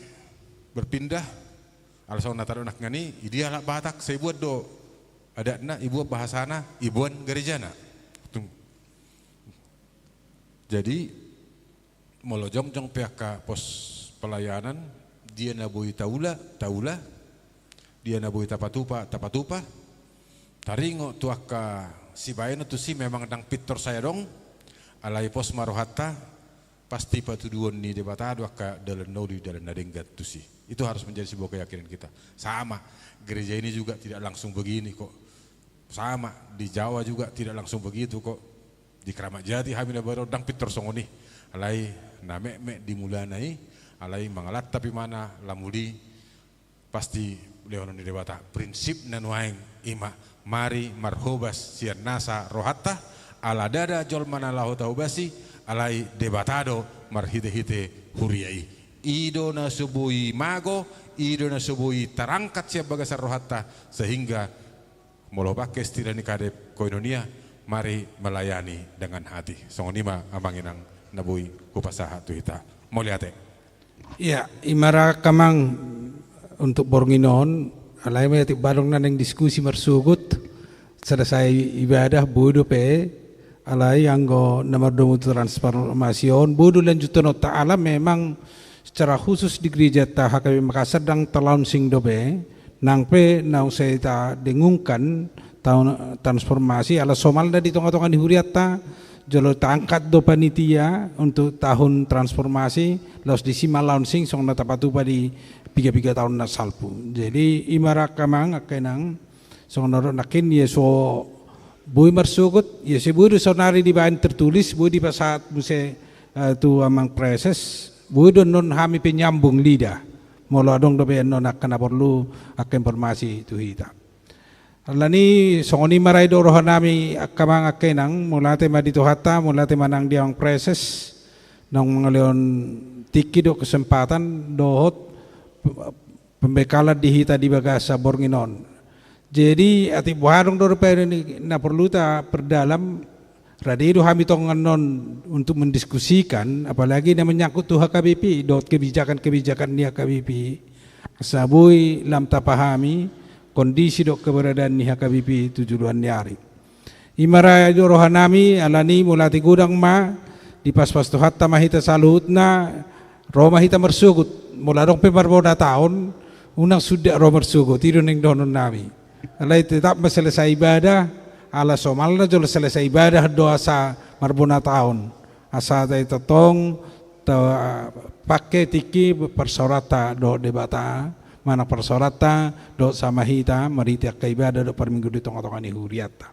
berpindah alasan nataro nak ngani dia lah Batak saya buat do ada na ibu bahasana ibuan gerejana. Jadi molojong-jong pihak pos pelayanan dia nabui taula dia nabui tapatupa taringo tuaka si bayan tu si memang dang pitor saya dong alai pos marohata pasti patuduan ni debatado ka dalam nodi dalam nadenggat tu si. Itu harus menjadi sebuah keyakinan kita. Sama, gereja ini juga tidak langsung begini kok. Sama, di Jawa juga tidak langsung begitu kok. Di Keramat Jati hamil baru dang pitor songoni. Alai name dimulanai, alai mangalat tapi mana lamudi pasti leonon di debata. Prinsip nanuaing ima mari marhobas siar nasa rohatta ala dada jol mana lahu taubasi alai debatado marhite-hite huriai. Ido na subui mago, ido na subui terangkat siap bagasar rohatta sehingga molobake istilahni kadep koinonia mari melayani dengan hati. Songonima amanginang nabui kupasaha tuhita. Moliate. Ya, imara kamang untuk Bornginon, alai mayati barong naneng diskusi marsugut selesai ibadah bodo pe alai anggo nomor domu transformasion bodo lanjutan ta'ala memang secara khusus di gereja HKBP Makassar dan terlaunching dobe nangpe nau saya ta dengungkan tahun transformasi ala Somalda di tongah-tongah di Huriata jolo tangkat do panitia untuk tahun transformasi laus di sima launching song nata patupa di 3 tahun na salpu. Jadi imara kamang akenang song noro nakin yeso bui marsugut yesi bui sonari di bahan tertulis bui di pasat buse tu amang preses budon non hami penyambung lidah molo adong dobe non akan perlu akan informasi itu hita alani songoni marai do rohanami akamang akenang mulate madito hata mulate manang diang preses nang ngaleon tiki do kesempatan dohot pembekalan di hita di bagasa Bornginon. Jadi ati buharong do ini na perlu ta perdalam radio kami tonganon untuk mendiskusikan apalagi yang menyangkut tuh HKBP dot kebijakan-kebijakan di HKBP sabui lam tapahami kondisi dok keberadaan di HKBP tujuan nyari imara do rohanami alani mulati gudang ma di pas-pas tuh hatta mahita salutna Roma hita mersugut muladong pemarboda tahun unang sudah Roma mersugut itu ning donon nami alai tetap selesai ibadah ala Somalna jolo selesai ibadah doa sa marbona tahun asa tay totong pakai tiki persorata do debata mana persorata do sama hita marita ke ibadah do per minggu di tongah-tongah ni huriata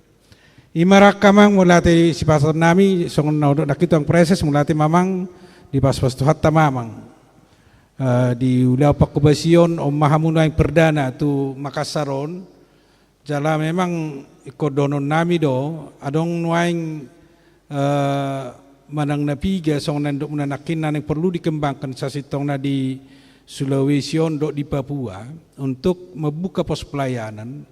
imara kamang mulate si pasar nami song do nakitang preses mulate mamang di pas-pas tuhat mamang di ulah pakubasion om mahamunai perdana tu Makassaron jala memang ikodonon nami do adong nuaing manang napiga song nandok menanakin yang perlu dikembangkan sasitong na di Sulawesi do di Papua untuk membuka pos pelayanan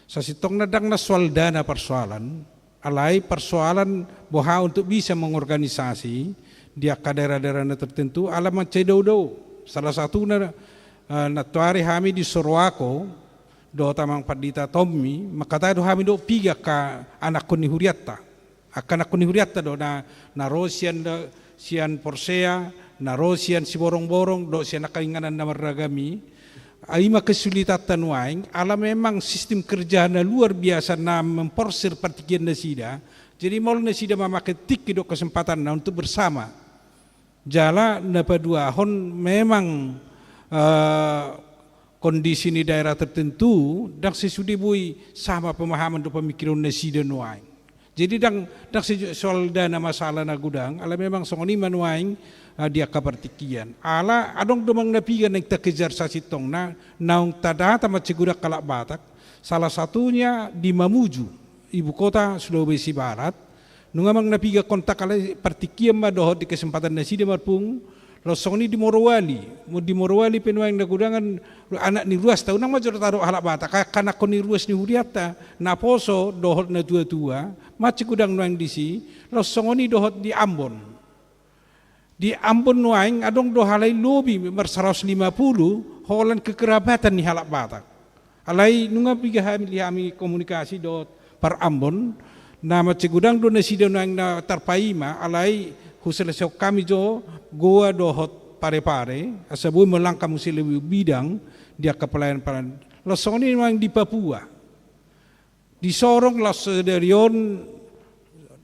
sasitong nadang naswaldana persoalan alai persoalan boha untuk bisa mengorganisasi dia ke daerah-daerah tertentu alamat cedo salah satu na tuari kami di Sorowako do tamang padita Tommy maka tayo kami do piga ka anak ko ni Huriata akan aku ni huriat do na Rosian sian Porsea, na Rosian si borong-borong do sian nakainganan na maragami. Aima kesulitan waing, ala memang sistem kerja na luar biasa na memporsir partikian na sida. Jadi mau na sida memakai tik do kesempatan na untuk bersama. Jala na paduahon memang kondisi di daerah tertentu dan sesudi bui sama pemahaman do pemikiran na sida waing. Jadi dang soal dana masalah na gudang, ala memang songoni manuaing dia kapartikian. Ala adong domang napigan ng takejar sa sitong na naung tadata matsigudak kalak Batak. Salah satunya di Mamuju, ibu kota Sulawesi Barat. Nung amang napiga kontak ala partikian madohot di kesempatan nasi di Marpung. Losong ni di Morowali penuang nagudangan anak ni ruas tahu nang major taruh halak Batak. Karena ko ni ruas ni huriata na poso dohot na tua-tua matsigudang nuang disi. Losong ni dohot di Ambon. Di Ambon nuaing adong dohalay lobi mer 150 holan kekerabatan ni halak Batak. Alay nunga bigahami komunikasi dot par Ambon na matsigudang do na sida nuang na tarpaima alay huselesok kami jo goa dohot pare-pare asabu melangkah musilewi bidang dia kepelayan paran losong ini nuang di Papua. Di Sorong lasdarion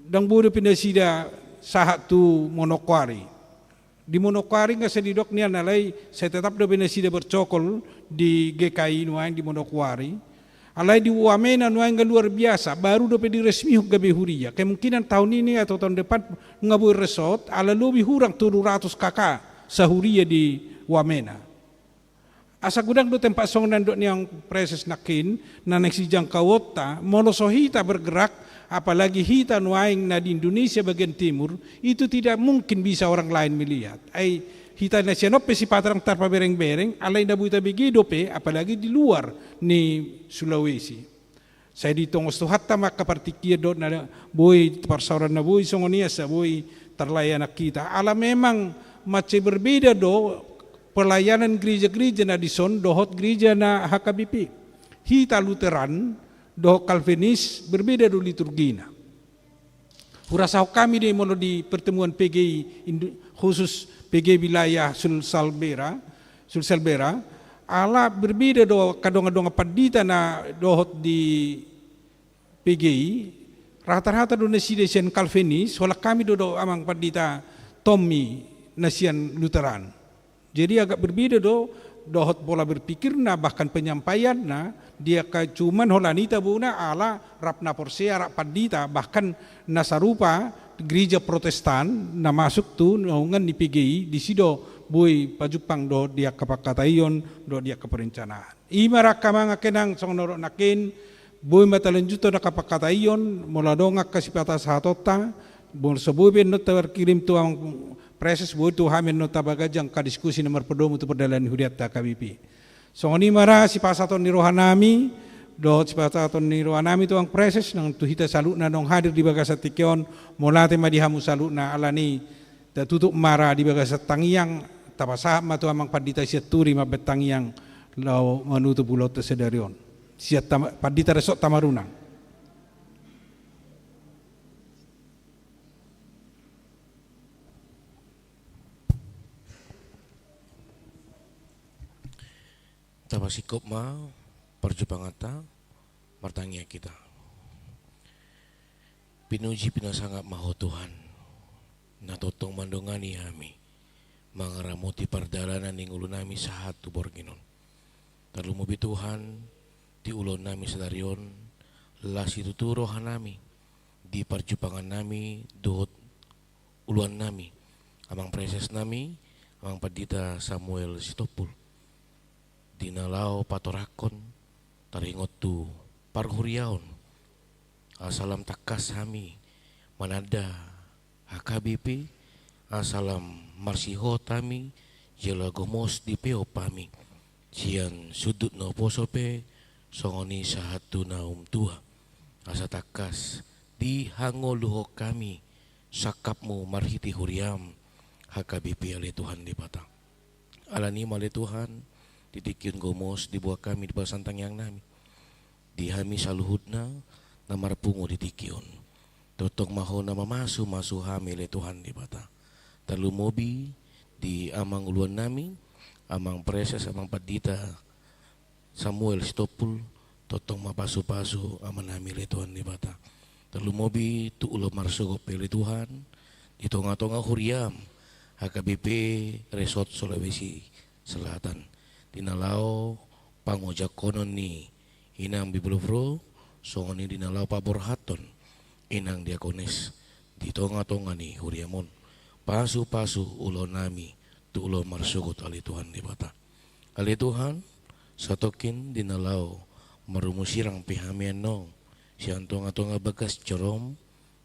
dang buru pinasida sahat tu Monokwari. Di Monokwari nga sa didok niya nalay saya tetap do binasida bercokol di GKI nuang di Monokwari. Alay di Wamena nuang nga luar biasa baru do di resmi gabi huria. Kemungkinan tahun ini atau tahun depan ngabuy resort ala lebih hurang 700 kakak sa huria di Wamena. Asa gudang do tempat song nandok niyang preses nakin na nagsijang kawota monosohita bergerak. Apalagi hita nuaing na di Indonesia bagian timur itu tidak mungkin bisa orang lain melihat. Ai hita na siya nope si patrang tarpa bereng-bereng alay na buita bigidope apalagi di luar ni Sulawesi. Saya ditongos tu hatta makapartikia do na boy parsauran na boy songonia sa boy terlayan kita. Ala memang macam berbeda do pelayanan gereja-gereja na di son dohot gereja na HKBP. Hita Lutheran do Calvinis berbeda do liturgina. Hurasau kami di mono di pertemuan PGI khusus PGI wilayah Sulselbera ala berbeda do kadong-kadong padita na dohot di PGI rata-rata do nasian Calvinis wala kami do amang padita Tommy nasian Lutheran. Jadi agak berbeda do dohot pola berpikir na bahkan penyampaian na dia cuman holanita buna ala rapna Porsea rap padita bahkan nasarupa gereja Protestan na masuk tu naungan di PGI di sido boy pajupang do dia kapakatayon do dia keperencanaan. Ima rakamang kenang song norok nakin boy matalanjuto na kapakatayon mula dongak kasipata satota bon sebuah not terkirim tu ang preses boy tu hamen not tabagajang ka diskusi nomor pedomu tu perdalan huriat KBP. So ni mara si pasaton ni rohanami dot si pasaton ni rohanami tu ang preses nang tuhita saluna nong hadir di bagasat tikion molate madihamu saluna alani tutup mara di bagasat tangiang tapasa matu amang padita sia turi mabet tangiang lau manutu pulau tesedarion sia padita resok tamarunang. Tapasikop ma perjupangata martangnya kita. Pinuji pinasanggap maho Tuhan. Natotong mandongani kami. Mangaramuti pardalanan ning ulo nami sahat tu borginon. Talumubi Tuhan di ulon nami sadarion lasi tuturo hanami di perjupangan nami dohot uluan nami amang preses nami amang padita Samuel Sitopul. Dinalau patorakon taringot tu parhuriaon asalam takas hami manada HKBP asalam marsiho tami jelagomos di peo pami cian sudut no posope songoni sahatu naum tua asa takas di hangoluho kami sakapmu marhiti huriam HKBP ale Tuhan di patang alani male Tuhan titikion gomos di buah kami di basantang yang nami di hami saluhudna na marpungo titikion Totong maho na mamasu hamil Tuhan di bata. Terlalu mobi di amang uluan nami, amang precious, amang padita Samuel Stopul, totong mapasu-pasu aman hamil Tuhan di bata. Terlalu mobi tu ulo marsugop pili Tuhan, di tonga-tonga huriam, HKBP Resort Sulawesi Selatan. Dinalao pangojak konon ni inang bibulofro, songoni dinalao paborhaton, inang diakones, di tonga-tonga ni huriamon. Pasu-pasu ulo nami, tu ulo marsugot ali Tuhan di bata. Ali Tuhan, satokin dinalao marumusirang pihamian nong, siyang tonga-tonga bagas corom,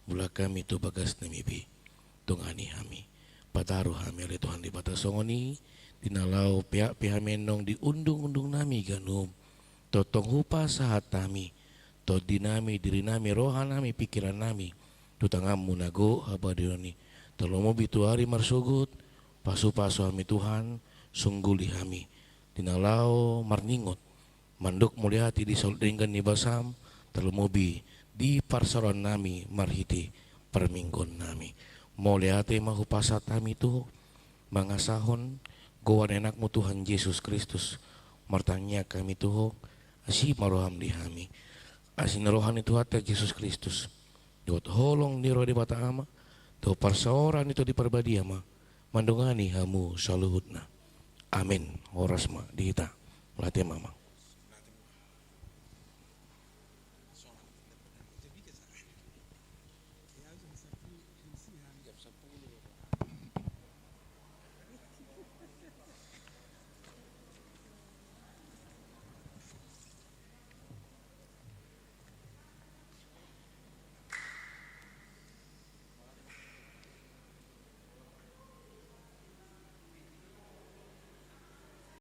mula kami tu bagas namibi, tungani hami. Pataruh hami ali Tuhan di bata songoni, dinalao pihamian nong di undung-undung nami ganum, totong hupa sahat nami, to dinami diri nami, rohan nami, pikiran nami, tutangam munago habadironi. Tolong mo bitu hari marsugut, pasu-pasu kami Tuhan, sungguli kami. Dinalao marningot, manduk mulia hati di soldinggan ni basam, tolong mo di parsaron nami marhiti perminggon nami. Mulia hati mahupasat kami tuh, mangasahon, gawan enak mo Tuhan Yesus Kristus, martanya kami tuh, asih maroham di kami. Asih narohan itu hati Yesus Kristus. Dot holong di roh di bata ama. Do parsaoran itu di perbadia ma mandungani hamu saluhutna. Amin. Horas ma dihita melatih mama.